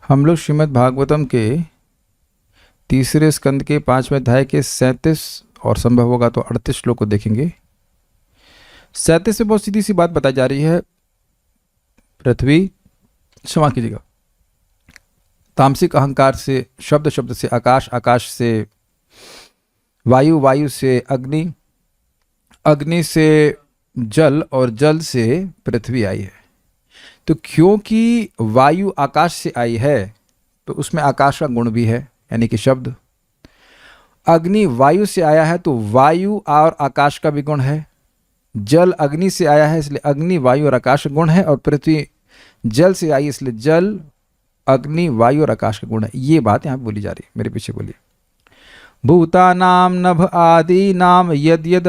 हम लोग श्रीमद् भागवतम के तीसरे स्कंद के 5वें अध्याय के 37 और संभव होगा तो 38 श्लोक को देखेंगे। 37 में बहुत सीधी सी बात बताई जा रही है। पृथ्वी, क्षमा कीजिएगा, तामसिक अहंकार से, शब्द शब्द से आकाश, आकाश से वायु, वायु से अग्नि, अग्नि से जल और जल से पृथ्वी आई है। तो क्योंकि वायु आकाश से आई है तो उसमें आकाश का गुण भी है, यानी कि शब्द। अग्नि वायु से आया है तो वायु और आकाश का भी गुण है। जल अग्नि से आया है इसलिए अग्नि, वायु और आकाश का गुण है। और पृथ्वी जल से आई इसलिए जल, अग्नि, वायु और आकाश का गुण है। ये बात यहाँ बोली जा रही है। मेरे पीछे बोलिए। भूतानाम नभ आदि नाम यद यद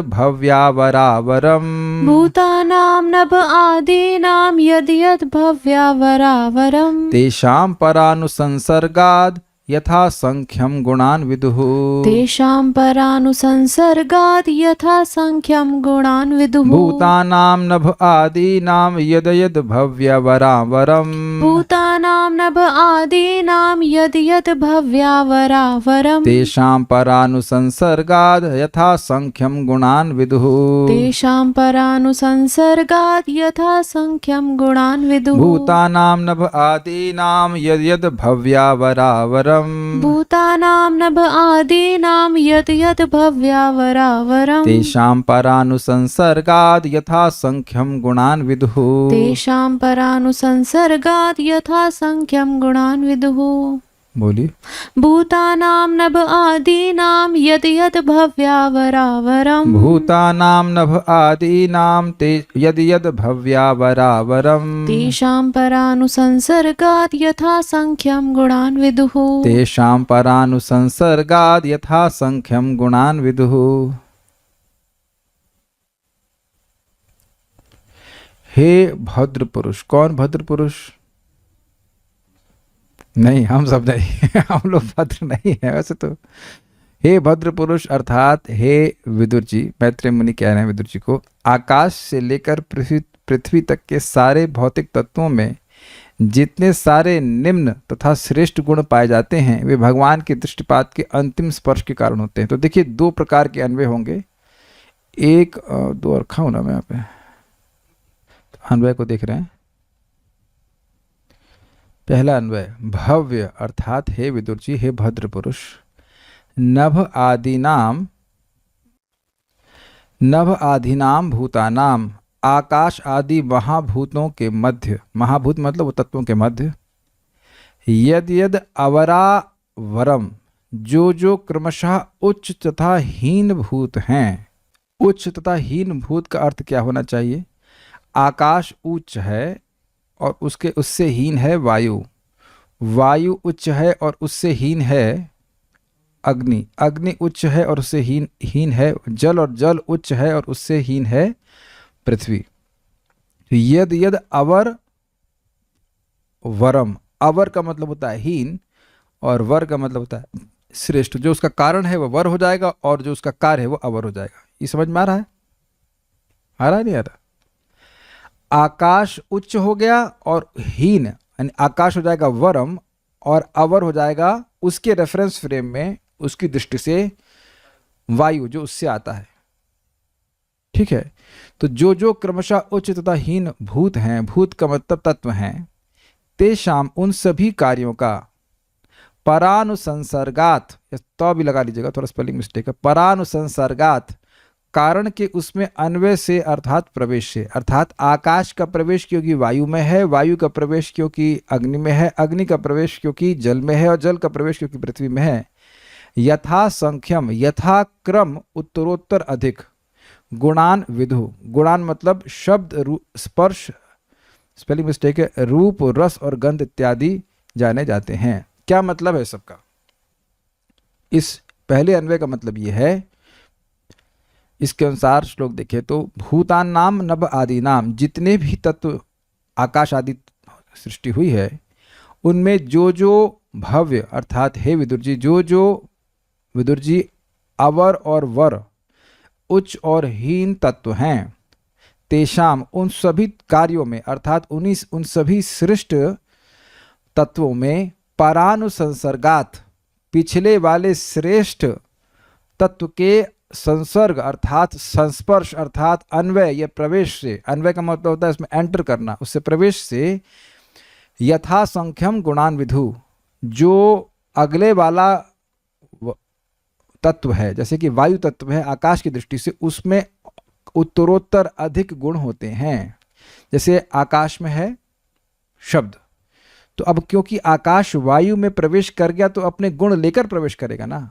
भव्यावरावरम। भूतानां नभ आदीनां यद् यद् भव्यावरावरम् तेषां परानुसंसर्गाद् यथा संख्यम गुणान् विदुः। तेषां परानुसंसर्गात् यथा संख्यं गुणान् विदुः। भूतानां नभ आदीनां यद यद भव्यावरावरम्। भूतानां नभ आदीनां यद् यद् भव्यावरावरम् तेषां परानुसंसर्गाद् यथा संख्यम गुणान् विदुः। तेषां परानुसंसर्गात् यथा संख्यं गुणान् विदुः। भूतानां नभ आदीनां यद यद भव्यावरावरम्। भूतानां नभ आदीनां यद् यद् भव्यावरावरम् तेषां परानुसंसर्गाद् यथा संख्यम गुणान् विदुः। तेषां परानुसंसर्गात् यथा संख्यं गुणान् विदुः। बोलिए। भूतानां नभ आदीनां यद् यद् भव्यावरावरम्। भूतानां नभ आदीनां ते यद यद भव्यावरावरम्। तेषां परानुसंसर्गात् यथा संख्यं गुणान् विदुः। तेषां परानुसंसर्गाद् यथा संख्यम गुणान् विदुः। हे भद्र पुरुष। कौन भद्र पुरुष? नहीं, हम सब नहीं हम लोग भद्र नहीं है वैसे तो। हे भद्र पुरुष अर्थात हे विदुर जी, मैत्रेय मुनि कह रहे हैं विदुर जी को, आकाश से लेकर पृथ्वी तक के सारे भौतिक तत्वों में जितने सारे निम्न तथा श्रेष्ठ गुण पाए जाते हैं वे भगवान के दृष्टिपात के अंतिम स्पर्श के कारण होते हैं। तो देखिए, दो प्रकार के अन्वय होंगे। एक दो और रखा हूं ना मैं यहाँ पे, अन्वय को देख रहे हैं। पहला अन्वय, भव्य अर्थात हे विदुर जी, हे भद्र पुरुष, नभ आदिनाम भूतानाम, आकाश आदि महाभूतों के मध्य, महाभूत मतलब वो तत्वों के मध्य, यद यद अवरावरम, जो जो क्रमशः उच्च तथा हीन भूत हैं। उच्च तथा हीन भूत का अर्थ क्या होना चाहिए? आकाश उच्च है और उससे हीन है वायु, वायु उच्च है और उससे हीन है अग्नि, अग्नि उच्च है और उससे हीन है जल, और जल उच्च है और उससे हीन है पृथ्वी। यद यद अवर वरम, अवर का मतलब होता है हीन और वर का मतलब होता है श्रेष्ठ। जो उसका कारण है वो वर हो जाएगा और जो उसका कार्य है वो अवर हो जाएगा। ये समझ में आ रहा है? आ रहा है नहीं आ रहा? आकाश उच्च हो गया और हीन, यानी आकाश हो जाएगा वरम और अवर हो जाएगा उसके रेफरेंस फ्रेम में, उसकी दृष्टि से वायु जो उससे आता है। ठीक है। तो जो जो क्रमशः उच्च तथा हीन भूत हैं, भूत का मतलब तत्व हैं, तेषाम उन सभी कार्यों का परानुसंसर्गात, तो भी लगा लीजिएगा, थोड़ा स्पेलिंग मिस्टेक है, परानुसंसर्गात, कारण के उसमें अन्वय से अर्थात प्रवेश से, अर्थात आकाश का प्रवेश क्योंकि वायु में है, वायु का प्रवेश क्योंकि अग्नि में है, अग्नि का प्रवेश क्योंकि जल में है और जल का प्रवेश क्योंकि पृथ्वी में है। यथा संख्यम, यथा क्रम, उत्तरोत्तर अधिक, गुणान विदु, गुणान मतलब शब्द, स्पर्श, स्पेलिंग मिस्टेक है, रूप, रस और गंध इत्यादि जाने जाते हैं। क्या मतलब है सबका? इस पहले अन्वय का मतलब यह है, इसके अनुसार श्लोक देखें तो, भूतान नाम नभ आदि नाम, जितने भी तत्व आकाश आदि सृष्टि हुई है उनमें जो जो भव्य अर्थात हे विदुर जी, जो जो विदुर जी अवर और वर, उच्च और हीन तत्व हैं, तेषाम उन सभी कार्यों में, अर्थात उन सभी सृष्ट तत्वों में परानुसंसर्गात, पिछले वाले श्रेष्ठ तत्व के संसर्ग अर्थात संस्पर्श अर्थात अन्वय या प्रवेश से, अन्वय का मतलब होता है इसमें एंटर करना, उससे प्रवेश से यथा संख्यम गुणान विधु, जो अगले वाला तत्व है, जैसे कि वायु तत्व है आकाश की दृष्टि से, उसमें उत्तरोत्तर अधिक गुण होते हैं। जैसे आकाश में है शब्द, तो अब क्योंकि आकाश वायु में प्रवेश कर गया तो अपने गुण लेकर प्रवेश करेगा ना,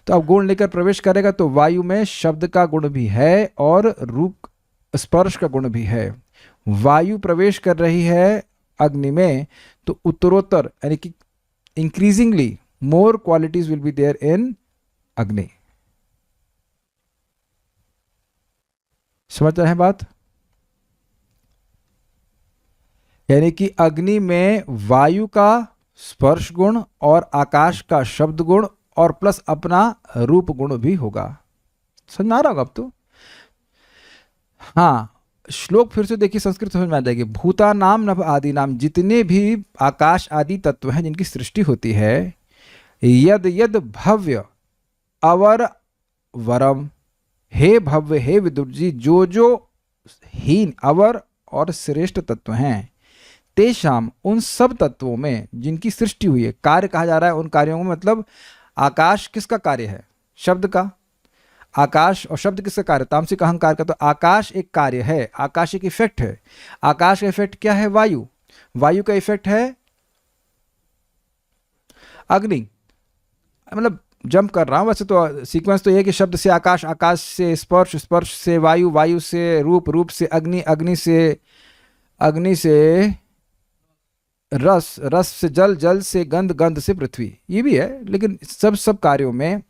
तो अब गुण लेकर प्रवेश करेगा तो वायु में शब्द का गुण भी है और रूप स्पर्श का गुण भी है। वायु प्रवेश कर रही है अग्नि में तो उत्तरोत्तर यानी कि increasingly more qualities will be there in Agni. समझ रहे हैं बात? यानी कि अग्नि में वायु का स्पर्श गुण और आकाश का शब्द गुण और प्लस अपना रूप गुण भी होगा। समझ में आ रहा होगा अब तो? हाँ, श्लोक फिर से देखिए, संस्कृत समझ में आ जाएगी। भूता नाम नभ आदि नाम, जितने भी आकाश आदि तत्व हैं जिनकी सृष्टि होती है, यद यद भव्य अवर वरम, हे भव्य हे विदुर जी, जो जो हीन अवर और श्रेष्ठ तत्व हैं, तेषाम उन सब तत्वों में जिनकी सृष्टि हुई है, कार्य कहा जा रहा है उन कार्यों में, मतलब आकाश किसका कार्य है? शब्द का। आकाश और शब्द किसका कार्य? तामसिक अहंकार का। तो आकाश एक कार्य है, आकाश एक इफेक्ट है। आकाश का इफेक्ट क्या है? वायु। वायु का इफेक्ट है अग्नि। मतलब जंप कर रहा हूं, वैसे तो सीक्वेंस तो ये है कि शब्द से आकाश, आकाश से स्पर्श, स्पर्श से वायु, वायु से रूप, रूप से अग्नि, अग्नि से रस, रस से जल, जल से गंध, गंध से पृथ्वी। ये भी है, लेकिन सब कार्यों में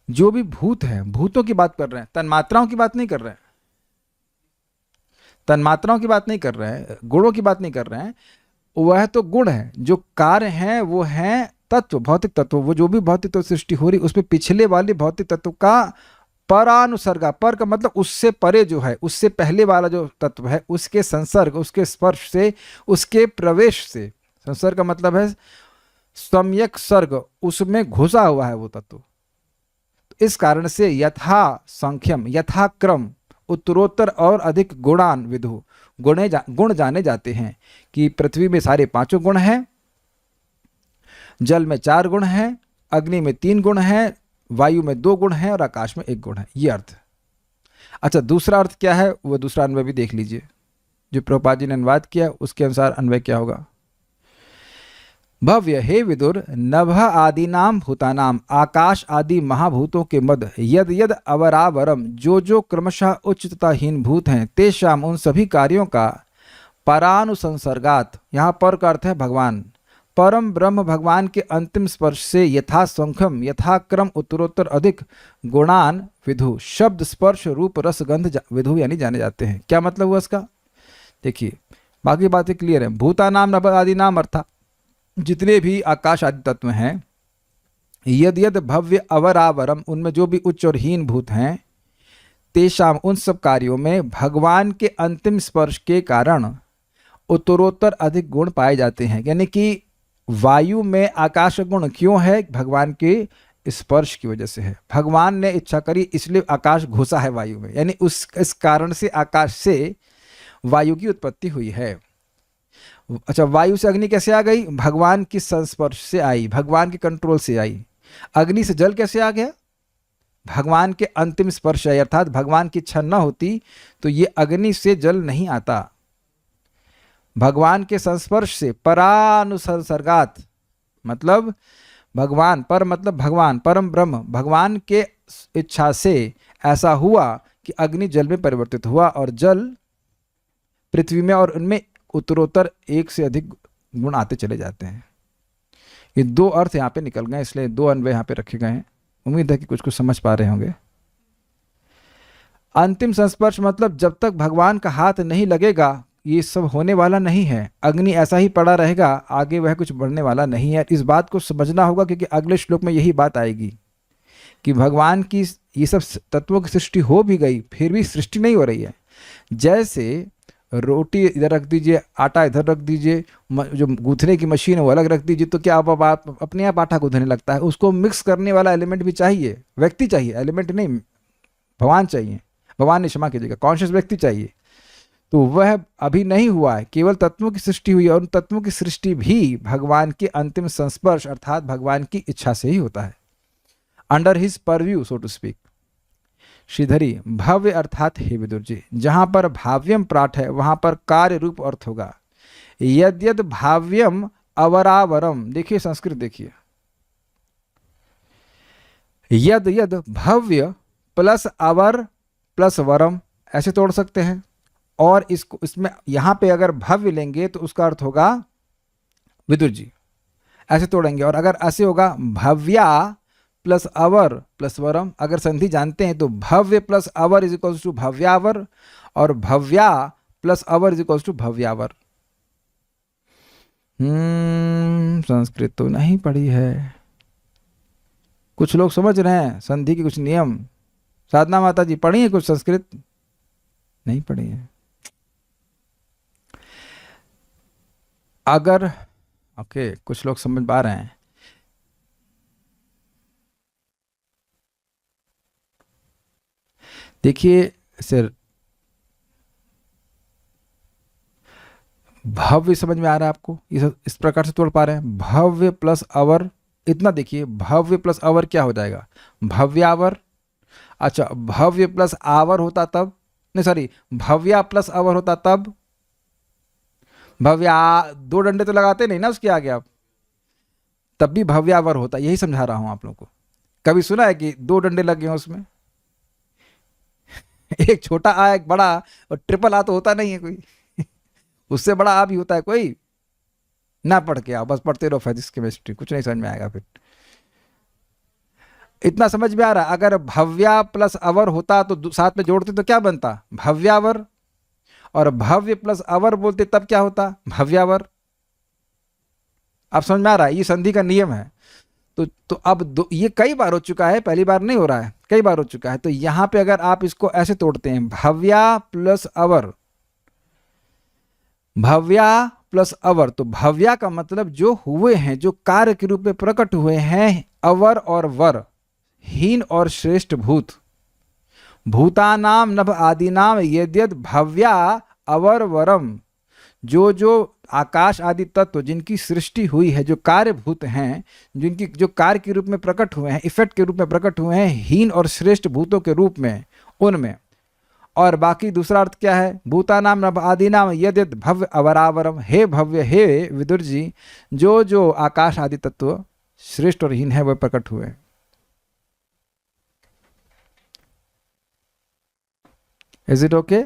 जो भी भूत हैं, भूतों की बात कर रहे हैं, तन्मात्राओं की बात नहीं कर रहे हैं, तन्मात्राओं की बात नहीं कर रहे हैं, गुणों की बात नहीं कर रहे हैं। वह तो गुण है, जो कार्य हैं वो हैं तत्व, भौतिक तत्व। वो जो भी भौतिक तत्व सृष्टि हो रही, उसमें पिछले वाले भौतिक तत्व का परानुसर्गा, पर का मतलब उससे परे जो है, उससे पहले वाला जो तत्व है, उसके संसर्ग, उसके स्पर्श से, उसके प्रवेश से। संसर्ग का मतलब है सम्यक सर्ग, उसमें घुसा हुआ है वो तत्व। इस कारण से यथा संख्यम, यथाक्रम, उत्तरोत्तर और अधिक गुणान विदु, गुण जाने जाते हैं। कि पृथ्वी में सारे पांचों गुण हैं, जल में 4 गुण हैं, अग्नि में 3 गुण हैं, वायु में 2 गुण हैं और आकाश में 1 गुण है। ये अर्थ। अच्छा, दूसरा अर्थ क्या है? वो दूसरा अन्वय भी देख लीजिए, जो प्रभुपाद जी ने अनुवाद किया उसके अनुसार अन्वय क्या होगा। भव्य हे विदुर, नभ आदि नाम भूतानाम, आकाश आदि महाभूतों के मद, यद यद अवरावरम, जो जो क्रमशः उच्च तथा हीन भूत हैं, तेषाम उन सभी कार्यों का परानुसंसर्गात, यहाँ पर का अर्थ है भगवान, परम ब्रह्म भगवान के अंतिम स्पर्श से यथा संख्यम, यथाक्रम, उत्तरोत्तर अधिक गुणान विधु, शब्द स्पर्श रूप रस गंध विधु यानी जाने जाते हैं। क्या मतलब हुआ इसका? देखिए, बाकी बातें क्लियर है। भूता नाम नभ आदि नाम, अर्थात जितने भी आकाश आदि तत्व हैं, यद यद भव्य अवरावरम, उनमें जो भी उच्च और हीन भूत हैं, तेषाम उन सब कार्यों में भगवान के अंतिम स्पर्श के कारण उत्तरोत्तर अधिक गुण पाए जाते हैं। यानी कि वायु में आकाश गुण क्यों है? भगवान के स्पर्श की वजह से है। भगवान ने इच्छा करी इसलिए आकाश घुसा है वायु में, यानी इस कारण से आकाश से वायु की उत्पत्ति हुई है। अच्छा, वायु से अग्नि कैसे आ गई? भगवान की संस्पर्श से आई, भगवान के कंट्रोल से आई। अग्नि से जल कैसे आ गया? भगवान के अंतिम स्पर्श है, अर्थात भगवान की इच्छा न होती तो ये अग्नि से जल नहीं आता। भगवान के संस्पर्श से, परानुसंसर्गात मतलब भगवान, पर मतलब भगवान, परम ब्रह्म भगवान के इच्छा से ऐसा हुआ कि अग्नि जल में परिवर्तित हुआ और जल पृथ्वी में, और उनमें उत्तरोत्तर 1 से अधिक गुण आते चले जाते हैं। ये 2 अर्थ यहाँ पे निकल गए, इसलिए 2 अन्वय यहाँ पे रखे गए हैं। उम्मीद है कि कुछ समझ पा रहे होंगे। अंतिम संस्पर्श मतलब जब तक भगवान का हाथ नहीं लगेगा ये सब होने वाला नहीं है। अग्नि ऐसा ही पड़ा रहेगा, आगे वह कुछ बढ़ने वाला नहीं है। इस बात को समझना होगा क्योंकि अगले श्लोक में यही बात आएगी। कि भगवान की ये सब तत्वों की सृष्टि हो भी गई, फिर भी सृष्टि नहीं हो रही है। जैसे रोटी इधर रख दीजिए, आटा इधर रख दीजिए, जो गूंथने की मशीन है वो अलग रख दीजिए, तो क्या आप अपने आप आटा गूंथने लगता है? उसको मिक्स करने वाला एलिमेंट भी चाहिए, व्यक्ति चाहिए, एलिमेंट नहीं, भगवान चाहिए। भगवान ने क्षमा कीजिएगा, कॉन्शियस व्यक्ति चाहिए। तो वह अभी नहीं हुआ है, केवल तत्वों की सृष्टि हुई है, और उन तत्वों की सृष्टि भी भगवान के अंतिम संस्पर्श अर्थात भगवान की इच्छा से ही होता है, under his purview so to speak. श्रीधरी, भव्य अर्थात हे विदुर जी, जहां पर भाव्यम प्राट है वहां पर कार्य रूप अर्थ होगा। यद यद भाव्यम अवरावरम, देखिए संस्कृत देखिए, यद यद भव्य प्लस अवर प्लस वरम, ऐसे तोड़ सकते हैं। और इसको इसमें यहां पे अगर भव्य लेंगे तो उसका अर्थ होगा विदुर जी, ऐसे तोड़ेंगे। और अगर ऐसे होगा भव्या प्लस अवर प्लस वरम, अगर संधि जानते हैं तो भव्य प्लस अवर इज इक्वल्स टू भव्यावर, और भव्या प्लस अवर इज इक्वल्स टू भव्यावर। संस्कृत तो नहीं पढ़ी है, कुछ लोग समझ रहे हैं संधि के कुछ नियम। साधना माता जी पढ़ी है कुछ संस्कृत? नहीं पढ़ी है। अगर ओके, कुछ लोग समझ पा रहे हैं। देखिए सर, भव्य समझ में आ रहा है आपको? इस प्रकार से तोड़ पा रहे हैं, भव्य प्लस अवर, इतना देखिए, भव्य प्लस अवर क्या हो जाएगा? भव्यावर। अच्छा, भव्य प्लस आवर होता तब, नहीं सॉरी, भव्या प्लस अवर होता तब, भव्या दो डंडे तो लगाते नहीं ना उसके आगे आप, तब भी भव्यावर होता। यही समझा रहा हूं आप लोगों को। कभी सुना है कि दो डंडे लगे हैं उसमें? एक छोटा आ एक बड़ा, और ट्रिपल आ तो होता नहीं है कोई। उससे बड़ा आ भी होता है कोई? ना पढ़ के आओ, बस पढ़ते रहो फिजिक्स केमिस्ट्री, कुछ नहीं समझ में आएगा फिर। इतना समझ में आ रहा? अगर भव्या प्लस अवर होता तो साथ में जोड़ते तो क्या बनता? भव्यावर। और भव्य प्लस अवर बोलते तब क्या होता? भव्यावर। आप समझ में आ रहा है? ये संधि का नियम है। तो अब ये कई बार हो चुका है, पहली बार नहीं हो रहा है, कई बार हो चुका है। तो यहां पे अगर आप इसको ऐसे तोड़ते हैं, भव्या प्लस अवर, भव्या प्लस अवर, तो भव्या का मतलब जो हुए हैं, जो कार्य के रूप में प्रकट हुए हैं, अवर और वर, हीन और श्रेष्ठ भूत, भूतानाम नभ आदिनाम यद्यद भव्या अवर वरम, जो आकाश आदि तत्व जिनकी सृष्टि हुई है, जो कार्यभूत हैं, जिनकी जो कार्य के रूप में प्रकट हुए हैं, इफेक्ट के रूप में प्रकट हुए हैं, हीन और श्रेष्ठ भूतों के रूप में, उनमें। और बाकी दूसरा अर्थ क्या है? भूतानाम नभ आदिनाम यद यद भव्य अवरावरम, हे भव्य, हे विदुर जी, जो आकाश आदि तत्व श्रेष्ठ और हीन है वह प्रकट हुए। Is it okay?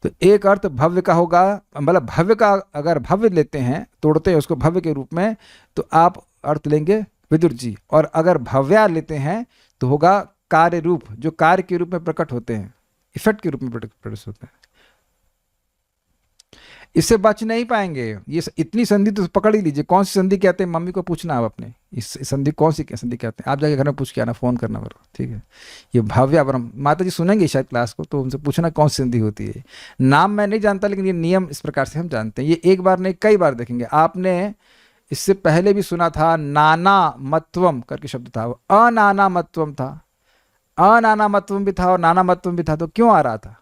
तो एक अर्थ भव्य का होगा, मतलब भव्य का अगर भव्य लेते हैं, तोड़ते हैं उसको भव्य के रूप में, तो आप अर्थ लेंगे विदुर जी। और अगर भव्या लेते हैं तो होगा कार्य रूप, जो कार्य के रूप में प्रकट होते हैं, इफेक्ट के रूप में प्रकट होते हैं। इससे बच नहीं पाएंगे। ये इतनी संधि तो पकड़ ही लीजिए। कौन सी संधि कहते हैं, मम्मी को पूछना आप अपने, इस संधि कौन सी संधि कहते हैं, आप जाके घर में पूछ के आना, फोन करना मेरे को, ठीक है? ये भव्यावरम, माता जी सुनेंगे शायद क्लास को, तो उनसे पूछना कौन सी संधि होती है। नाम मैं नहीं जानता, लेकिन ये नियम इस प्रकार से हम जानते हैं। ये एक बार नहीं कई बार देखेंगे। आपने इससे पहले भी सुना था, नाना मत्वम करके शब्द था, अनाना मत्वम था, अनाना मत्वम भी था और नाना मत्वम भी था। तो क्यों आ रहा था?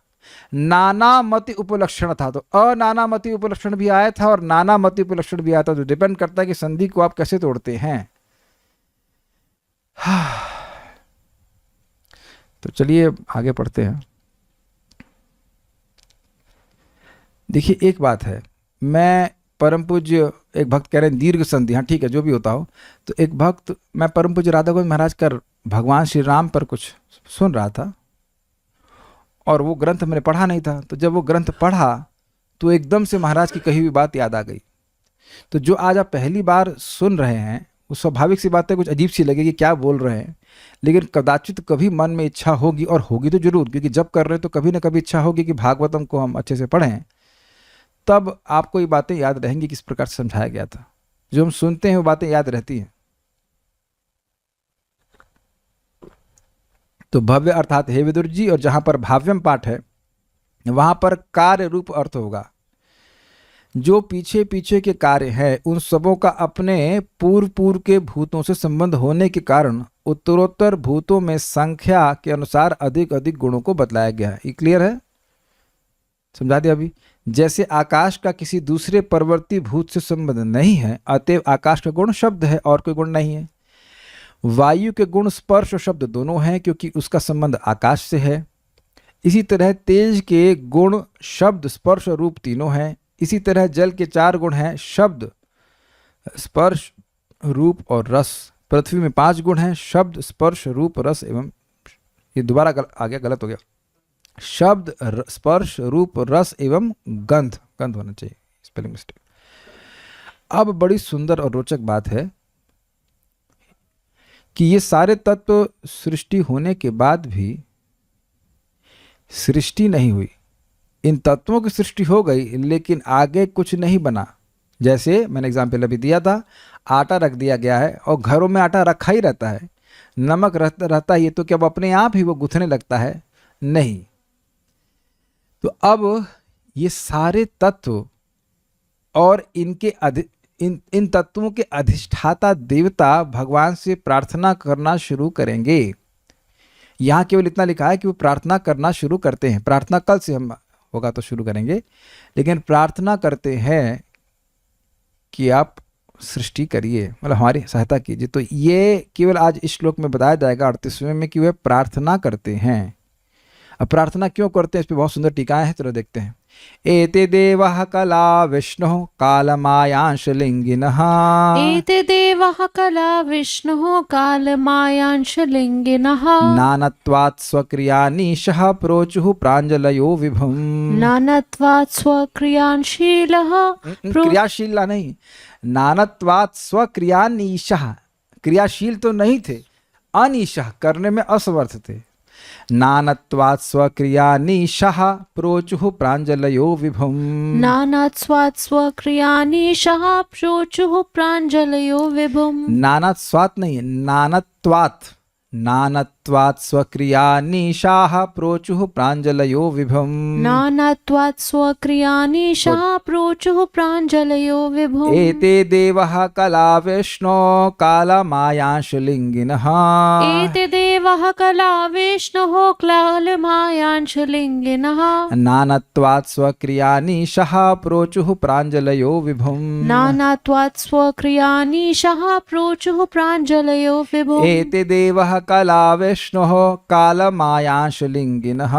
नानामति उपलक्षण था, तो अनानामति उपलक्षण भी आया था और नानामति उपलक्षण भी आया था। तो डिपेंड करता है कि संधि को आप कैसे तोड़ते हैं। तो चलिए आगे पढ़ते हैं। देखिए एक बात है, मैं परम पूज्य, एक भक्त कह रहे हैं दीर्घ संधि, हाँ ठीक है जो भी होता हो। तो एक भक्त, मैं परम पूज्य राधा गोविंद महाराज का भगवान श्री राम पर कुछ सुन रहा था, और वो ग्रंथ मैंने पढ़ा नहीं था। तो जब वो ग्रंथ पढ़ा तो एकदम से महाराज की कही हुई बात याद आ गई। तो जो आज आप पहली बार सुन रहे हैं, वो स्वाभाविक सी बात है, कुछ अजीब सी लगेगी क्या बोल रहे हैं, लेकिन कदाचित कभी मन में इच्छा होगी, और होगी तो जरूर, क्योंकि जब कर रहे हैं तो कभी ना कभी इच्छा होगी कि भागवतम को हम अच्छे से पढ़ें, तब आपको ये बातें याद रहेंगी किस प्रकार से समझाया गया था। जो हम सुनते हैं वो बातें याद रहती हैं। तो भव्य अर्थात हे विदुर जी, और जहां पर भाव्यम पाठ है वहां पर कार्य रूप अर्थ होगा। जो पीछे पीछे के कार्य हैं उन सबों का अपने पूर्व पूर्व के भूतों से संबंध होने के कारण उत्तरोत्तर भूतों में संख्या के अनुसार अधिक अधिक गुणों को बतलाया गया है। ये क्लियर है? समझा दिया अभी। जैसे आकाश का किसी दूसरे परवर्ती भूत से संबंध नहीं है, अतएव आकाश का गुण शब्द है और कोई गुण नहीं है। वायु के गुण स्पर्श और शब्द दोनों हैं क्योंकि उसका संबंध आकाश से है। इसी तरह तेज के गुण शब्द स्पर्श और रूप तीनों हैं। इसी तरह जल के 4 गुण हैं, शब्द स्पर्श रूप और रस। पृथ्वी में 5 गुण हैं, शब्द स्पर्श रूप रस एवं, ये दोबारा आ गया, गलत हो गया, शब्द स्पर्श रूप रस एवं गंध, गंध होना चाहिए, स्पेलिंग मिस्टेक। अब बड़ी सुंदर और रोचक बात है कि ये सारे तत्व सृष्टि होने के बाद भी सृष्टि नहीं हुई। इन तत्वों की सृष्टि हो गई लेकिन आगे कुछ नहीं बना। जैसे मैंने एग्जाम्पल अभी दिया था, आटा रख दिया गया है और घरों में आटा रखा ही रहता है, नमक रहता ही है, तो क्या अब अपने आप ही वो गुथने लगता है? नहीं। तो अब ये सारे तत्व और इनके इन तत्वों के अधिष्ठाता देवता भगवान से प्रार्थना करना शुरू करेंगे। यहाँ केवल इतना लिखा है कि वो प्रार्थना करना शुरू करते हैं। प्रार्थना कल से हम होगा तो शुरू करेंगे, लेकिन प्रार्थना करते हैं कि आप सृष्टि करिए, मतलब हमारी सहायता कीजिए। तो ये केवल आज इस श्लोक में बताया जाएगा 38वें में कि वे प्रार्थना करते हैं। अब प्रार्थना क्यों करते हैं, इस पर बहुत सुंदर टीकाएं हैं, चलो देखते हैं। एते देवः कला विष्णुः कालमायांश लिंगिनः। एते देवः कला विष्णुः कालमायांश लिंगिनः। नानत्वात् स्वक्रियानीशः प्रोचुः प्राञ्जलयो विभुम्। नानत्वात् स्वक्रियाशीलः क्रियाशीला नहीं, नानत्वात् स्वक्रियानीशः, क्रियाशील तो नहीं थे, अनीशः करने में असमर्थ थे। नानत्वात् स्वक्रियानीशः प्रोचुः प्राञ्जलयो विभुम्। नानात्वात् स्वक्रियानीशः प्रोचुः प्राञ्जलयो विभुम्। नानात्वात् नहीं, नानत्वात्, नानत्वात् स्वक्रियानीशाः प्रोचुः प्राञ्जलयो विभुम्। नानात्वात् स्वक्रियानीशः प्रोचुः प्राञ्जलयो विभुम्। एते देवः कला विष्णो कालमायांश लिंगिनः। एते देवः कला विष्णुः कालमायांश लिंगिनः। नानत्वात् स्वक्रियानीशः प्रोचुः प्राञ्जलयो विभुम्। नानात्वात् स्वक्रियानीशः प्रोचुः प्राञ्जलयो विभुम्। एते देवः कला विष्णुः कालमायांश लिंगिनः।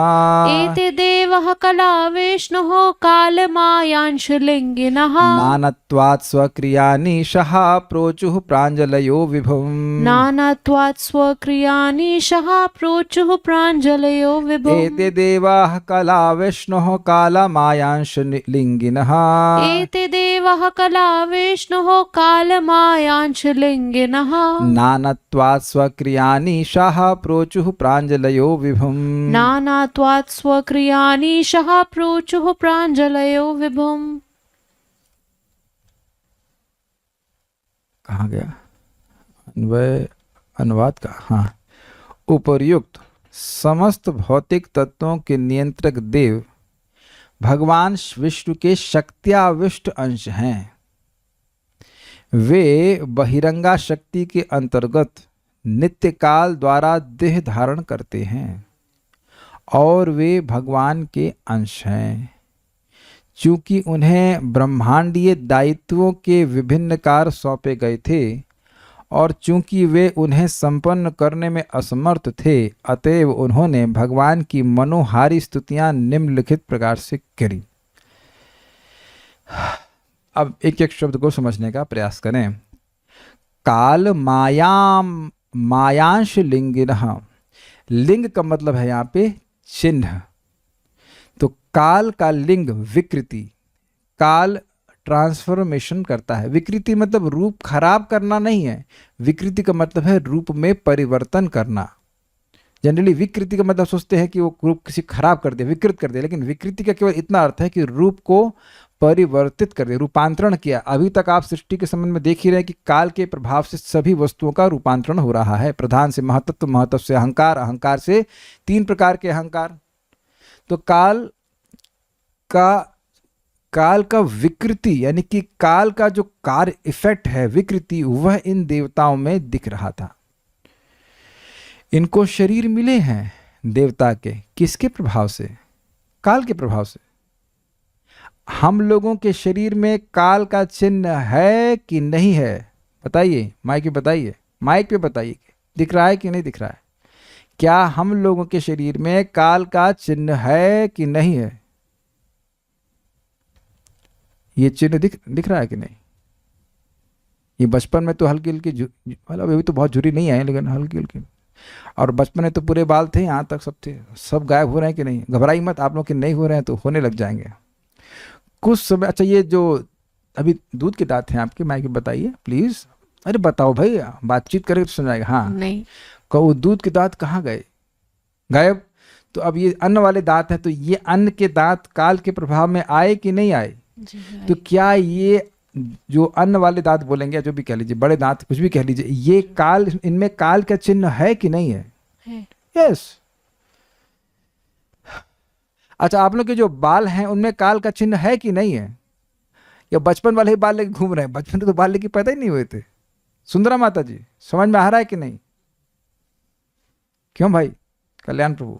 एते देवः कला विष्णुः कालमायांश लिंगिनः। नानत्वात् स्वक्रियानीशः प्रोचुः प्राञ्जलयो विभुम्। नानात्वात् स्वक्रियानीशः प्रोचुः प्राञ्जलयो विभुम्। एते देवाः कला विष्णुः कालमायांश लिंगिनः। एते देवः कला विष्णुः कालमायांश लिंगिनः। नानत्वात् स्वक्रियानीशः प्रोचुः प्राञ्जलयो विभुम्। नानात्वात् स्वक्रियानीशः प्रोचुः प्राञ्जलयो विभुम्। कहाँ गया अन्वय अनुवाद का? हाँ, उपर्युक्त समस्त भौतिक तत्वों के नियंत्रक देव भगवान विष्णु के शक्त्याविष्ट अंश हैं। वे बहिरंगा शक्ति के अंतर्गत नित्य काल द्वारा देह धारण करते हैं और वे भगवान के अंश हैं। चूंकि उन्हें ब्रह्मांडीय दायित्वों के विभिन्न कार्य सौंपे गए थे और चूंकि वे उन्हें संपन्न करने में असमर्थ थे, अतएव उन्होंने भगवान की मनोहारी स्तुतियां निम्नलिखित प्रकार से करी। अब एक एक शब्द को समझने का प्रयास करें। काल मायांश लिंगिनः, लिंग का मतलब है यहाँ पे चिन्ह। तो काल का लिंग विकृति, काल ट्रांसफॉर्मेशन करता है। विकृति मतलब रूप खराब करना नहीं है, विकृति का मतलब है रूप में परिवर्तन करना। जनरली विकृति का मतलब सोचते हैं कि वो रूप किसी खराब कर दे, विकृत कर दे, लेकिन विकृति का केवल इतना अर्थ है कि रूप को परिवर्तित कर दिया, रूपांतरण किया। अभी तक आप सृष्टि के संबंध में देख ही रहे हैं कि काल के प्रभाव से सभी वस्तुओं का रूपांतरण हो रहा है। प्रधान से महतत्व, महतत्व से अहंकार, अहंकार से 3 प्रकार के अहंकार। तो काल का विकृति यानी कि काल का जो कार्य इफेक्ट है, विकृति, वह इन देवताओं में दिख रहा था। इनको शरीर मिले हैं देवता के, किसके प्रभाव से? काल के प्रभाव से। हम लोगों के शरीर में काल का चिन्ह है कि नहीं है? बताइए, माइक पे बताइए, माइक पे बताइए, दिख रहा है कि नहीं दिख रहा है? क्या हम लोगों के शरीर में काल का चिन्ह है कि नहीं है? ये चिन्ह दिख रहा है कि नहीं? ये बचपन में तो हल्की हल्की, मतलब अभी तो बहुत झुर्री नहीं आई, लेकिन हल्की हल्की, और बचपन में तो पूरे बाल थे, यहाँ तक सब थे, सब गायब हो रहे हैं कि नहीं? घबराई मत, आप लोग के नहीं हो रहे हैं तो होने लग जाएंगे कुछ समय। अच्छा, ये जो अभी दूध के दांत हैं आपके, माइक बताइए प्लीज। अरे बताओ भाई, बातचीत करें तो सुनाएगा। हाँ नहीं, कहो दूध के दांत कहाँ गए? गायब। तो अब ये अन्न वाले दांत हैं, तो ये अन्न के दांत काल के प्रभाव में आए कि नहीं आए? तो क्या ये जो अन्न वाले दांत बोलेंगे, जो भी कह लीजिए, बड़े दांत, कुछ भी कह लीजिए, ये काल, इनमें काल का चिन्ह है कि नहीं है? यस। अच्छा, आप लोग के जो बाल हैं उनमें काल का चिन्ह है कि नहीं है? या बचपन वाले ही बाल लेके घूम रहे हैं? बचपन में तो बाल लेके पैदा ही नहीं हुए थे। सुंदरा माता जी, समझ में आ रहा है कि नहीं? क्यों भाई कल्याण प्रभु,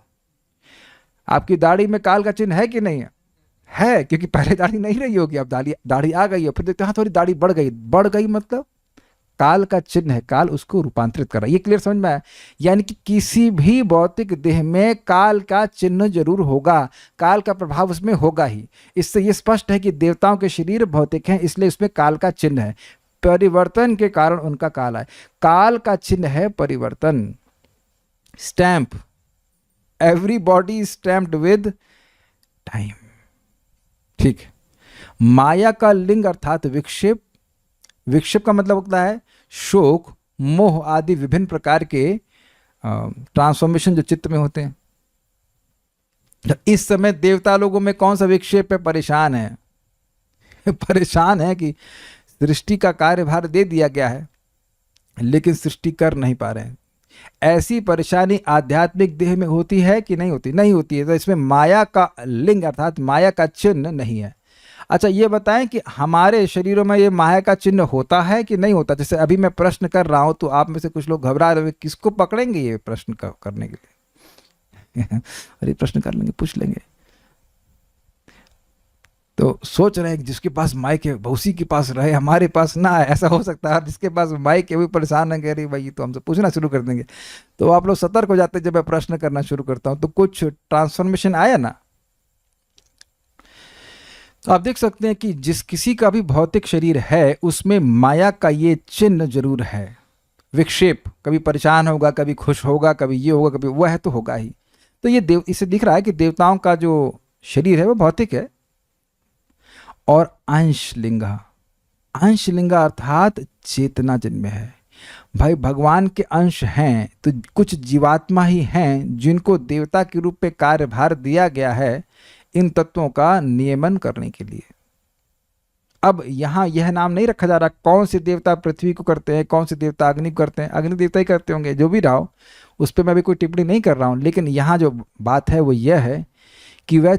आपकी दाढ़ी में काल का चिन्ह है कि नहीं है? है, क्योंकि पहले दाढ़ी नहीं रही होगी, अब दाढ़ी आ गई है, फिर देखते हैं हाँ थोड़ी दाढ़ी बढ़ गई, मतलब काल का चिन्ह है, काल उसको रूपांतरित कर रहा है। ये क्लियर समझ में आया? यानी कि किसी भी भौतिक देह में काल का चिन्ह जरूर होगा, काल का प्रभाव उसमें होगा ही। इससे ये स्पष्ट है कि देवताओं के शरीर भौतिक हैं, इसलिए उसमें काल का चिन्ह है। परिवर्तन के कारण उनका काल है। काल का चिन्ह है परिवर्तन, stamp. Everybody stamped with time. ठीक है। माया का लिंग अर्थात विक्षेप। विक्षेप का मतलब होता है शोक, मोह आदि विभिन्न प्रकार के ट्रांसफॉर्मेशन जो चित्त में होते हैं। तो इस समय देवता लोगों में कौन सा विक्षेप है? परेशान है परेशान है कि सृष्टि का कार्यभार दे दिया गया है, लेकिन सृष्टि कर नहीं पा रहे हैं। ऐसी परेशानी आध्यात्मिक देह में होती है कि नहीं होती? नहीं होती है। तो इसमें माया का लिंग अर्थात माया का चिन्ह नहीं है। अच्छा, ये बताएं कि हमारे शरीरों में ये माया का चिन्ह होता है कि नहीं होता? जैसे अभी मैं प्रश्न कर रहा हूं तो आप में से कुछ लोग घबरा रहे, किसको पकड़ेंगे ये प्रश्न करने के लिए अरे प्रश्न कर लेंगे, पूछ लेंगे। तो सोच रहे हैं कि जिसके पास माइक है उसी के पास रहे, हमारे पास ना है। ऐसा हो सकता है जिसके पास माइक है वो परेशान है, कह रही भाई तो हमसे पूछना शुरू कर देंगे। तो आप लोग सतर्क हो जाते हैं जब मैं प्रश्न करना शुरू करता हूं। तो कुछ ट्रांसफॉर्मेशन आया ना? तो आप देख सकते हैं कि जिस किसी का भी भौतिक शरीर है उसमें माया का ये चिन्ह जरूर है। विक्षेप, कभी परेशान होगा, कभी खुश होगा, कभी ये होगा, कभी वह है, तो होगा ही। तो ये इससे दिख रहा है कि देवताओं का जो शरीर है वो भौतिक है। और अंशलिंगा, अंशलिंगा अर्थात चेतना जिनमें है। भाई भगवान के अंश हैं तो कुछ जीवात्मा ही हैं जिनको देवता के रूप में कार्यभार दिया गया है इन तत्वों का नियमन करने के लिए। अब यहाँ यह नाम नहीं रखा जा रहा कौन से देवता पृथ्वी को करते हैं, कौन से देवता अग्नि को करते हैं। अग्नि देवता ही करते होंगे, जो भी रहा हो, उस पर मैं अभी कोई टिप्पणी नहीं कर रहा हूँ। लेकिन यहाँ जो बात है वो यह है कि वह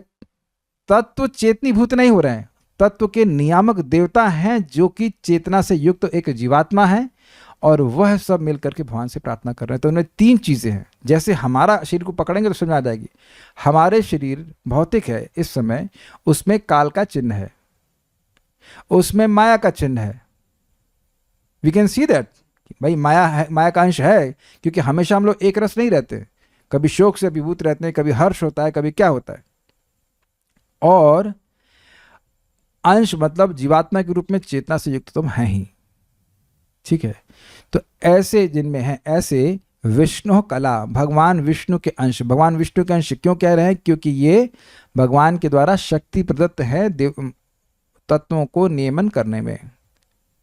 तत्व चेतनीभूत नहीं हो रहे हैं, तत्व के नियामक देवता हैं जो कि चेतना से युक्त एक जीवात्मा है, और वह सब मिलकर के भगवान से प्रार्थना कर रहे हैं। तो उनमें 3 चीज़ें हैं। जैसे हमारा शरीर को पकड़ेंगे तो समझ आ जाएगी। हमारे शरीर भौतिक है इस समय, उसमें काल का चिन्ह है, उसमें माया का चिन्ह है। वी कैन सी दैट भाई माया है, माया का अंश है, क्योंकि हमेशा हम लोग एक रस नहीं रहते, कभी शोक से विभूत रहते हैं, कभी हर्ष होता है, कभी क्या होता है। और अंश मतलब जीवात्मा के रूप में चेतना से युक्त तुम हैं ही, ठीक है। तो ऐसे जिनमें हैं, ऐसे विष्णु कला, भगवान विष्णु के अंश। भगवान विष्णु के अंश क्यों कह रहे हैं? क्योंकि ये भगवान के द्वारा शक्ति प्रदत्त है तत्वों को नियमन करने में।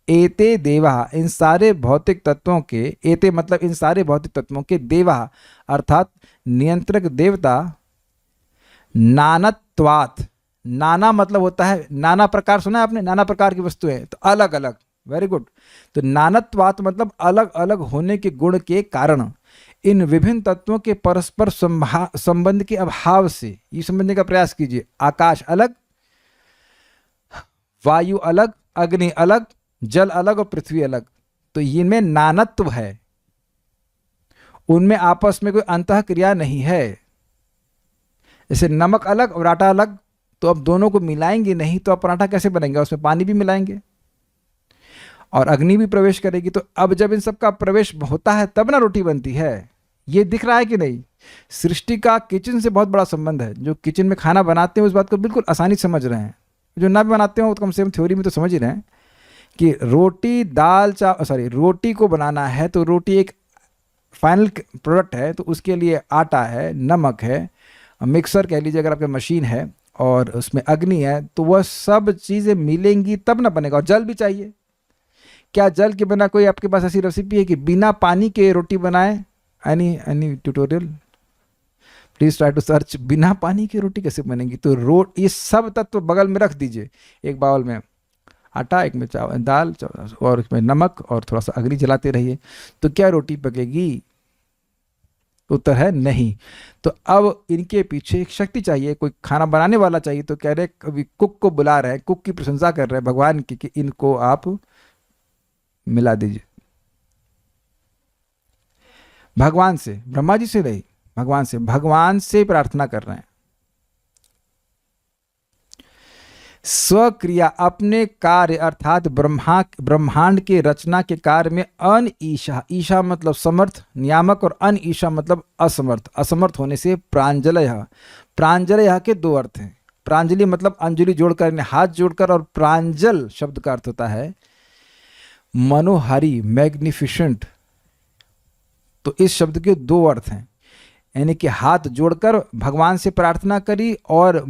एते देवा, इन सारे भौतिक तत्वों के, एते मतलब इन सारे भौतिक तत्वों के, देवा अर्थात नियंत्रक देवता, नानत्वात्, नाना मतलब होता है नाना प्रकार, सुना है आपने, नाना प्रकार की वस्तुएं, तो अलग अलग, वेरी गुड। तो नानत्वात मतलब अलग अलग होने के गुण के कारण इन विभिन्न तत्वों के परस्पर संबंध के अभाव से ये समझने का प्रयास कीजिए। आकाश अलग, वायु अलग, अग्नि अलग, जल अलग और पृथ्वी अलग, तो इनमें नानत्व है, उनमें आपस में कोई अंतः क्रिया नहीं है। जैसे नमक अलग और आटा अलग, तो अब दोनों को मिलाएंगे नहीं तो अब पराठा कैसे बनेगा, उसमें पानी भी मिलाएंगे और अग्नि भी प्रवेश करेगी। तो अब जब इन सब का प्रवेश होता है तब ना रोटी बनती है। ये दिख रहा है कि नहीं? सृष्टि का किचन से बहुत बड़ा संबंध है। जो किचन में खाना बनाते हैं उस बात को बिल्कुल आसानी से समझ रहे हैं, जो ना भी बनाते हो तो कम से कम थ्योरी में तो समझ ही रहे हैं कि रोटी रोटी को बनाना है तो रोटी एक फाइनल प्रोडक्ट है, तो उसके लिए आटा है, नमक है, मिक्सर कह लीजिए अगर आपके मशीन है, और उसमें अग्नि है, तो वह सब चीज़ें मिलेंगी तब ना बनेगा। और जल भी चाहिए। क्या जल के बिना कोई आपके पास ऐसी रेसिपी है कि बिना पानी के रोटी बनाए? Any tutorial? Please try to search, बिना पानी की रोटी कैसे बनेगी। तो ये सब तत्व बगल में रख दीजिए, एक बाउल में आटा, एक में चावल, दाल और इसमें नमक और थोड़ा सा अग्नि जलाते रहिए, तो क्या रोटी पकेगी? उत्तर है नहीं। तो अब इनके पीछे एक शक्ति चाहिए, कोई खाना बनाने वाला चाहिए। तो कह रहे कभी कुक को बुला रहे हैं, कुक की प्रशंसा कर रहे हैं भगवान की कि इनको आप मिला दीजिए। भगवान से, ब्रह्मा जी से नहीं, भगवान से प्रार्थना कर रहे हैं। स्वक्रिया अपने कार्य अर्थात ब्रह्मांड के रचना के कार्य में अन ईशा, ईशा मतलब समर्थ नियामक, और अन ईशा मतलब असमर्थ, असमर्थ होने से प्रांजलय के दो अर्थ हैं। प्रांजलि मतलब अंजलि जोड़कर, हाथ जोड़कर, और प्रांजल शब्द का अर्थ होता है मनोहारी, मैग्निफिशेंट। तो इस शब्द के दो अर्थ हैं, यानी कि हाथ जोड़कर भगवान से प्रार्थना करी और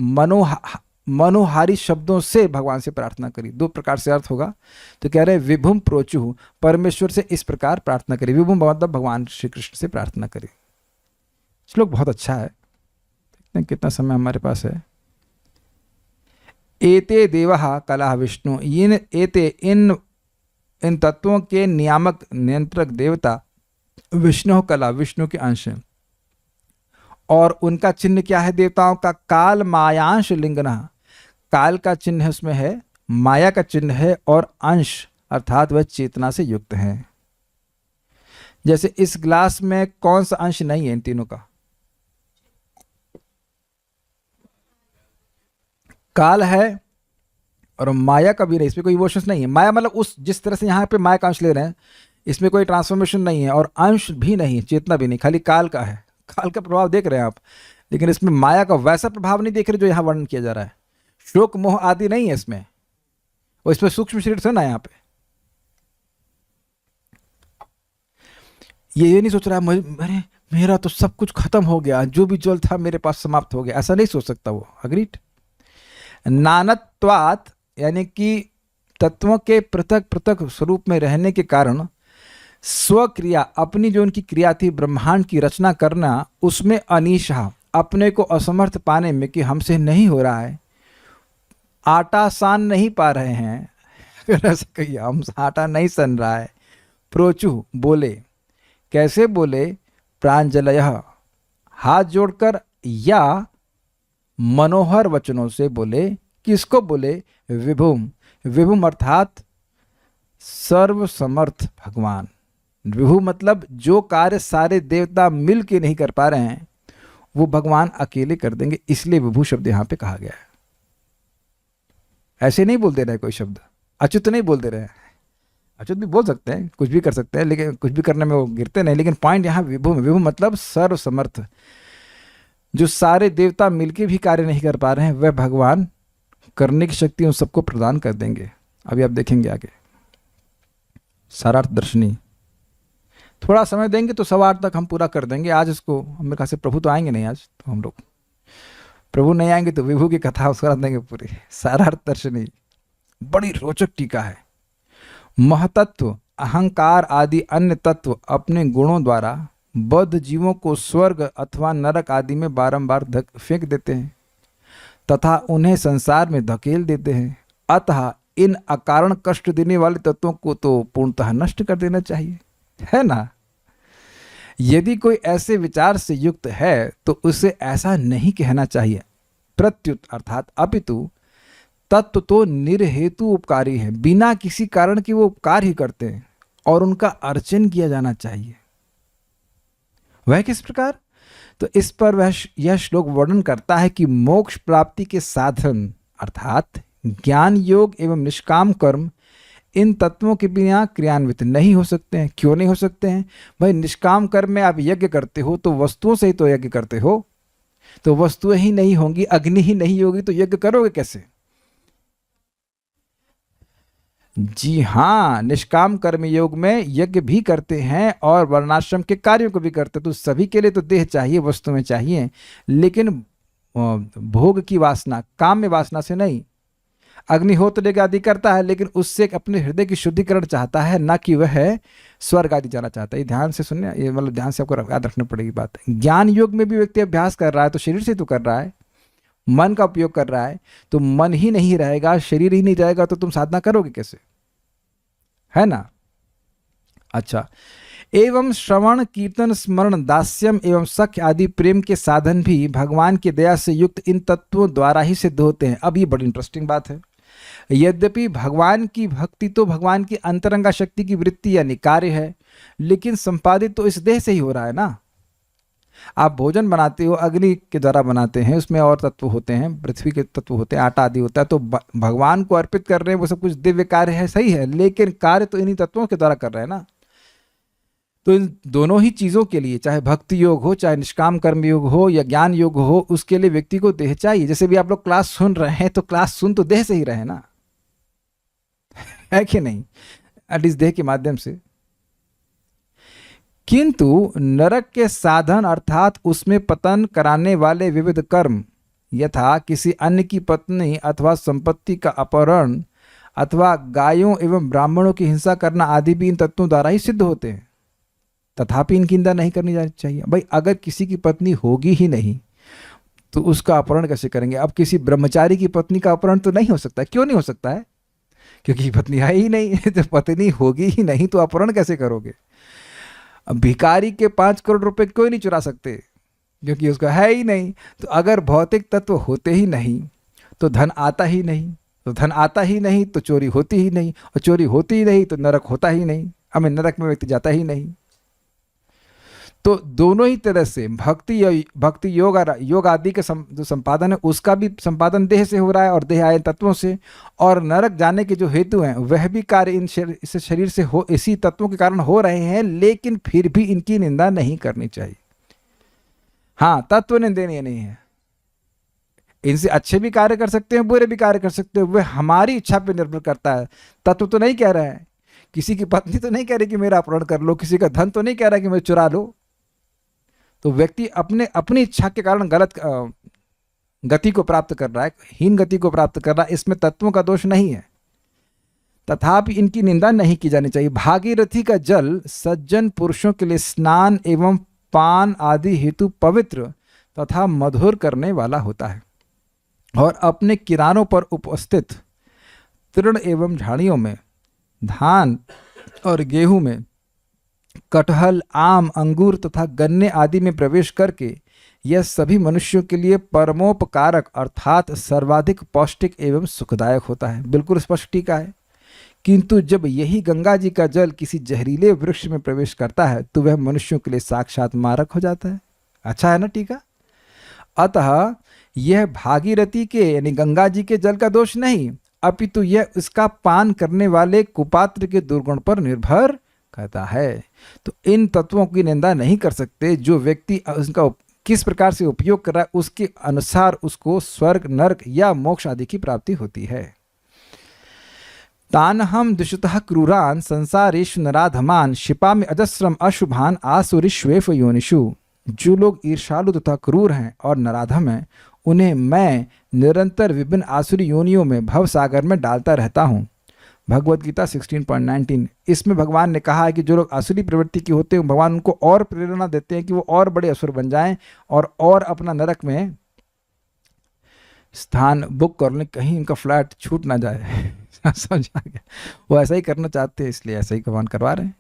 मनोहारी शब्दों से भगवान से प्रार्थना करी। दो प्रकार से अर्थ होगा। तो कह रहे हैं विभुम प्रोचु, परमेश्वर से इस प्रकार प्रार्थना करी। विभुम मतलब भगवान श्री कृष्ण से प्रार्थना करी। श्लोक बहुत अच्छा है। देखते हैं कितना समय हमारे पास है। एते देवः कला विष्णु, इन तत्वों के नियामक नियंत्रक देवता विष्णु कला, विष्णु के अंश हैं। और उनका चिन्ह क्या है देवताओं का? काल मायांश लिंगना, काल का चिन्ह उसमें है, माया का चिन्ह है, और अंश अर्थात वह चेतना से युक्त है। जैसे इस ग्लास में कौन सा अंश नहीं है इन तीनों का? काल है और माया का भी नहीं, इसमें कोई इमोशंस नहीं है। माया मतलब उस जिस तरह से यहाँ पे माया का अंश ले रहे हैं, इसमें कोई ट्रांसफॉर्मेशन नहीं है और अंश भी नहीं है, चेतना भी नहीं, खाली काल का है। काल का प्रभाव देख रहे हैं आप, लेकिन इसमें माया का वैसा प्रभाव नहीं देख रहे जो यहाँ वर्णन किया जा रहा है। शोक मोह आदि नहीं है इसमें, और इसमें सूक्ष्म शरीर से ना यहाँ पे। ये नहीं सोच रहा है मेरा तो सब कुछ खत्म हो गया, जो भी जल था मेरे पास समाप्त हो गया, ऐसा नहीं सोच सकता वो। अग्रीड। नानत्वात यानी कि तत्वों के पृथक पृथक स्वरूप में रहने के कारण स्वक्रिया, अपनी जो उनकी क्रिया थी ब्रह्मांड की रचना करना, उसमें अनीशा, अपने को असमर्थ पाने में कि हमसे नहीं हो रहा है, आटा सान नहीं पा रहे हैं, अगर ऐसा कहिए हम आटा नहीं सन रहा है। प्रोचु बोले, कैसे बोले? प्रांजलय, हाथ जोड़कर या मनोहर वचनों से बोले। किसको बोले? विभुम, विभुम अर्थात सर्वसमर्थ भगवान। विभु मतलब जो कार्य सारे देवता मिल के नहीं कर पा रहे हैं वो भगवान अकेले कर देंगे, इसलिए विभु शब्द यहां पे कहा गया है। ऐसे नहीं बोल दे रहे कोई शब्द, अच्युत नहीं बोल दे रहे हैं। अच्युत भी बोल सकते हैं, कुछ भी कर सकते हैं, लेकिन कुछ भी करने में वो गिरते नहीं। लेकिन पॉइंट यहाँ विभु में, विभु मतलब सर्वसमर्थ, जो सारे देवता मिलके भी कार्य नहीं कर पा रहे हैं वह भगवान करने की शक्ति उन सबको प्रदान कर देंगे। अभी आप देखेंगे आगे। सारार्थ दर्शनी थोड़ा समय देंगे तो 8:15 तक हम पूरा कर देंगे आज इसको। मेरे ख्याल से प्रभु तो आएंगे नहीं आज, तो हम लोग प्रभु नहीं आएंगे तो विभु की कथा सुना देंगे पूरी। सारार्थ दर्शनी बड़ी रोचक टीका है। महतत्व, अहंकार आदि अन्य तत्व अपने गुणों द्वारा बद्ध जीवों को स्वर्ग अथवा नरक आदि में बारंबार फेंक देते हैं। तथा उन्हें संसार में धकेल देते हैं। अतः इन अकारण कष्ट देने वाले तत्वों को तो पूर्णतः नष्ट कर देना चाहिए, है ना। यदि कोई ऐसे विचार से युक्त है तो उसे ऐसा नहीं कहना चाहिए, प्रत्युत अर्थात अपितु तत्व तो निर्हेतु उपकारी है, बिना किसी कारण के वो उपकार ही करते हैं और उनका अर्चन किया जाना चाहिए। वह किस प्रकार? तो इस पर वह यह श्लोक वर्णन करता है कि मोक्ष प्राप्ति के साधन अर्थात ज्ञान योग एवं निष्काम कर्म इन तत्वों के बिना क्रियान्वित नहीं हो सकते हैं। क्यों नहीं हो सकते हैं भाई? निष्काम कर्म में आप यज्ञ करते हो तो वस्तुओं से ही तो यज्ञ करते हो, तो वस्तुएं ही नहीं होंगी, अग्नि ही नहीं होगी तो यज्ञ करोगे कैसे? जी हाँ, निष्काम कर्म योग में यज्ञ भी करते हैं और वर्णाश्रम के कार्यों को भी करते हैं। तो सभी के लिए तो देह चाहिए, वस्तुएं चाहिए, लेकिन भोग की वासना, काम में वासना से नहीं। अग्निहोत्र यज्ञ आदि करता है लेकिन उससे अपने हृदय की शुद्धिकरण चाहता है, ना कि वह स्वर्ग आदि जाना चाहता है। ये ध्यान से सुनने, ये मतलब ध्यान से आपको याद रखनी पड़ेगी बात। ज्ञान योग में भी व्यक्ति अभ्यास कर रहा है तो शरीर से तो कर रहा है, मन का उपयोग कर रहा है, तो मन ही नहीं रहेगा, शरीर ही नहीं रहेगा तो तुम साधना करोगे कैसे, है ना। अच्छा, एवं श्रवण कीर्तन स्मरण दास्यम एवं सख्य आदि प्रेम के साधन भी भगवान की दया से युक्त इन तत्वों द्वारा ही सिद्ध होते हैं। अब ये बड़ी इंटरेस्टिंग बात है। यद्यपि भगवान की भक्ति तो भगवान की अंतरंगा शक्ति की वृत्ति यानी कार्य है, लेकिन संपादित तो इस देह से ही हो रहा है ना। आप भोजन बनाते हो, अग्नि के द्वारा बनाते हैं, उसमें और तत्व होते हैं, पृथ्वी के तत्व होते हैं, आटा आदि होता है, तो भगवान को अर्पित कर रहे हैं, वो सब कुछ दिव्य कार्य है, सही है, लेकिन कार्य तो इन्हीं तत्वों के द्वारा कर रहे हैं ना। तो इन दोनों ही चीज़ों के लिए, चाहे भक्ति योग हो, चाहे निष्काम कर्म योग हो या ज्ञान योग हो, उसके लिए व्यक्ति को देह चाहिए। जैसे भी आप लोग क्लास सुन रहे हैं तो क्लास सुन तो देह से ही रहे ना, है कि नहीं, एटलीस्ट देह के माध्यम से। किंतु नरक के साधन अर्थात उसमें पतन कराने वाले विविध कर्म, यथा किसी अन्य की पत्नी अथवा संपत्ति का अपहरण अथवा गायों एवं ब्राह्मणों की हिंसा करना आदि भी इन तत्वों द्वारा ही सिद्ध होते हैं। तथापि इनकी निंदा नहीं करनी जानी चाहिए। भाई अगर किसी की पत्नी होगी ही नहीं तो उसका अपहरण कैसे करेंगे? अब किसी ब्रह्मचारी की पत्नी का अपहरण तो नहीं हो सकता। क्यों नहीं हो सकता है? क्योंकि पत्नी है ही नहीं। तो पत्नी होगी ही नहीं तो अपहरण कैसे करोगे? अब भिखारी के 5 करोड़ रुपए कोई नहीं चुरा सकते क्योंकि उसका है ही नहीं। तो अगर भौतिक तत्व होते ही नहीं तो धन आता ही नहीं, तो धन आता ही नहीं तो चोरी होती ही नहीं, और चोरी होती ही नहीं तो नरक होता ही नहीं, हमें नरक में व्यक्ति जाता ही नहीं। तो दोनों ही तरह से भक्ति योग आदि के जो संपादन है उसका भी संपादन देह से हो रहा है और देह आयन तत्वों से, और नरक जाने के जो हेतु हैं वह भी कार्य इस शरीर से हो, इसी तत्वों के कारण हो रहे हैं, लेकिन फिर भी इनकी निंदा नहीं करनी चाहिए। हाँ, तत्व निंदनीय नहीं है। इनसे अच्छे भी कार्य कर सकते हैं, बुरे भी कार्य कर सकते हैं, वह हमारी इच्छा पर निर्भर करता है। तत्व तो नहीं कह रहा है, किसी की पत्नी तो नहीं कह रही कि मेरा अपहरण कर लो, किसी का धन तो नहीं कह रहा कि मैं चुरा लो। तो व्यक्ति अपनी इच्छा के कारण गलत गति को प्राप्त कर रहा है, हीन गति को प्राप्त कर रहा है, इसमें तत्वों का दोष नहीं है। तथापि इनकी निंदा नहीं की जानी चाहिए। भागीरथी का जल सज्जन पुरुषों के लिए स्नान एवं पान आदि हेतु पवित्र तथा मधुर करने वाला होता है, और अपने किनारों पर उपस्थित तृण एवं झाड़ियों में, धान और गेहूं में, कटहल, आम, अंगूर तथा गन्ने आदि में प्रवेश करके यह सभी मनुष्यों के लिए परमोपकारक अर्थात सर्वाधिक पौष्टिक एवं सुखदायक होता है। बिल्कुल स्पष्ट टीका है। किंतु जब यही गंगा जी का जल किसी जहरीले वृक्ष में प्रवेश करता है तो वह मनुष्यों के लिए साक्षात मारक हो जाता है। अच्छा है ना टीका। अतः यह भागीरथी के यानी गंगा जी के जल का दोष नहीं, अपितु यह इसका पान करने वाले कुपात्र के दुर्गुण पर निर्भर कहता है। तो इन तत्वों की निंदा नहीं कर सकते। जो व्यक्ति उनका किस प्रकार से उपयोग कर रहा है उसके अनुसार उसको स्वर्ग, नरक या मोक्ष आदि की प्राप्ति होती है। तानहम दुष्टः क्रूरान संसारेषु नराधमान क्षिपामि अजस्रम अशुभान आसुरीष्वेफ योनिषु। जो लोग ईर्षालु तथा क्रूर हैं और नराधम हैं उन्हें मैं निरंतर विभिन्न आसुरी योनियों में भव सागर में डालता रहता हूँ। भगवद गीता 16.19। इसमें भगवान ने कहा है कि जो लोग आसुरी प्रवृत्ति के होते हैं भगवान उनको और प्रेरणा देते हैं कि वो और बड़े असुर बन जाएं और अपना नरक में स्थान बुक कर लें, कहीं इनका फ्लैट छूट ना जाए। समझ आ गया? वो ऐसा ही करना चाहते हैं, इसलिए ऐसा ही भगवान करवा रहे हैं।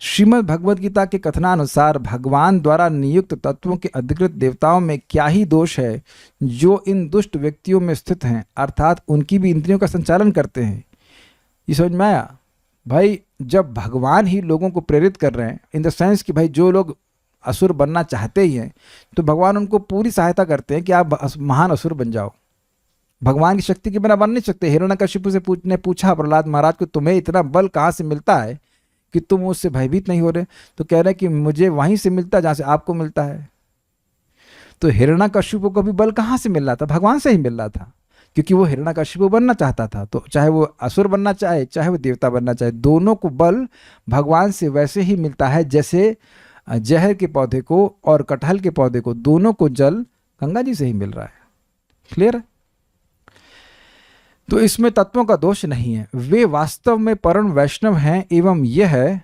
श्रीमद् भगवद गीता के कथनानुसार भगवान द्वारा नियुक्त तत्वों के अधिकृत देवताओं में क्या ही दोष है जो इन दुष्ट व्यक्तियों में स्थित हैं, अर्थात उनकी भी इंद्रियों का संचालन करते हैं। ये समझ में आया भाई? जब भगवान ही लोगों को प्रेरित कर रहे हैं, इन द सेंस कि भाई जो लोग असुर बनना चाहते ही हैं, तो भगवान उनको पूरी सहायता करते हैं कि आप महान असुर बन जाओ। भगवान की शक्ति के बिना बन नहीं सकते। हिरण्यकशिपु से ने पूछा प्रहलाद महाराज को, तुम्हें इतना बल कहाँ से मिलता है कि तुम उससे भयभीत नहीं हो रहे? तो कह रहे कि मुझे वहीं से मिलता है जहाँ से आपको मिलता है। तो हिरण्यकशिपु को भी बल कहाँ से मिल रहा था? भगवान से ही मिल रहा था, क्योंकि वो हिरण्यकशिपु बनना चाहता था। तो चाहे वो असुर बनना चाहे, चाहे वो देवता बनना चाहे, दोनों को बल भगवान से वैसे ही मिलता है जैसे जहर के पौधे को और कटहल के पौधे को, दोनों को जल गंगा जी से ही मिल रहा है। क्लियर है? तो इसमें तत्वों का दोष नहीं है, वे वास्तव में परम वैष्णव हैं एवं यह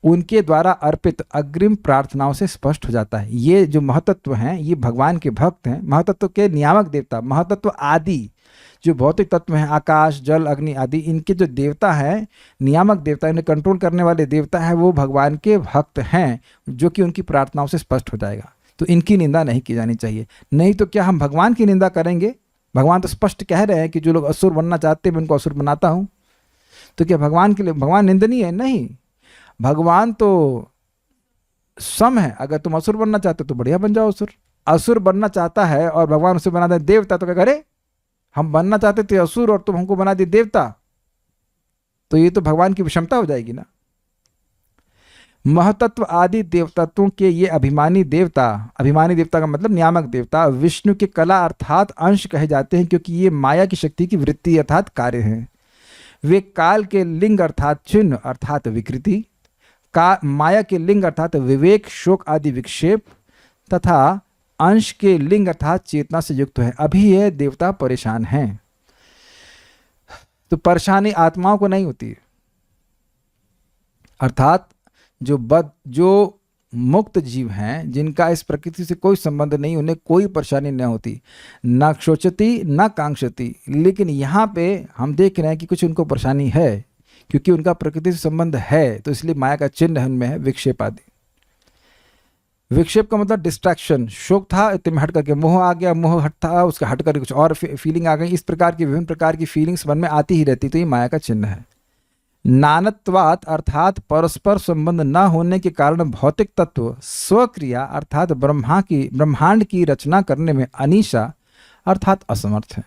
उनके द्वारा अर्पित अग्रिम प्रार्थनाओं से स्पष्ट हो जाता है। ये जो महतत्व हैं, ये भगवान के भक्त हैं, महतत्व के नियामक देवता, महतत्व आदि जो भौतिक तत्व हैं, आकाश जल अग्नि आदि, इनके जो देवता हैं, नियामक देवता, इन्हें कंट्रोल करने वाले देवता हैं, वो भगवान के भक्त हैं, जो कि उनकी प्रार्थनाओं से स्पष्ट हो जाएगा। तो इनकी निंदा नहीं की जानी चाहिए। नहीं तो क्या हम भगवान की निंदा करेंगे? भगवान तो स्पष्ट कह रहे हैं कि जो लोग असुर बनना चाहते हैं मैं उनको असुर बनाता हूं। तो क्या भगवान के लिए भगवान निंदनीय है? नहीं, भगवान तो सम है। अगर तुम असुर बनना चाहते हो तो बढ़िया बन जाओ असुर। असुर बनना चाहता है और भगवान उसे बना दे देवता, तो क्या करे? हम बनना चाहते थे असुर और तुम हमको बना दिए देवता, तो ये तो भगवान की विषमता हो जाएगी ना। महतत्व आदि देवतत्वों के ये अभिमानी देवता, अभिमानी देवता का मतलब नियामक देवता, विष्णु के कला अर्थात अंश कहे जाते हैं, क्योंकि ये माया की शक्ति की वृत्ति अर्थात कार्य हैं। वे काल के लिंग अर्थात चिन्ह अर्थात विकृति, का माया के लिंग अर्थात विवेक शोक आदि विक्षेप, तथा अंश के लिंग अर्थात चेतना से युक्त है। अभी यह देवता परेशान हैं। तो परेशानी आत्माओं को नहीं होती, अर्थात जो मुक्त जीव हैं, जिनका इस प्रकृति से कोई संबंध नहीं, उन्हें कोई परेशानी नहीं होती, न क्षोचती न कांक्षती। लेकिन यहाँ पे हम देख रहे हैं कि कुछ उनको परेशानी है, क्योंकि उनका प्रकृति से संबंध है, तो इसलिए माया का चिन्ह उनमें है विक्षेप आदि। विक्षेप का मतलब डिस्ट्रैक्शन। शोक था, इतने में हट करके मोह आ गया, मोह हट था, उसका हट करके कुछ और फीलिंग आ गई। इस प्रकार की विभिन्न प्रकार की फीलिंग्स मन में आती ही रहती, तो ये माया का चिन्ह है। नानत्वात अर्थात परस्पर संबंध न होने के कारण भौतिक तत्व स्वक्रिया अर्थात ब्रह्मांड की रचना करने में अनीशा अर्थात असमर्थ है।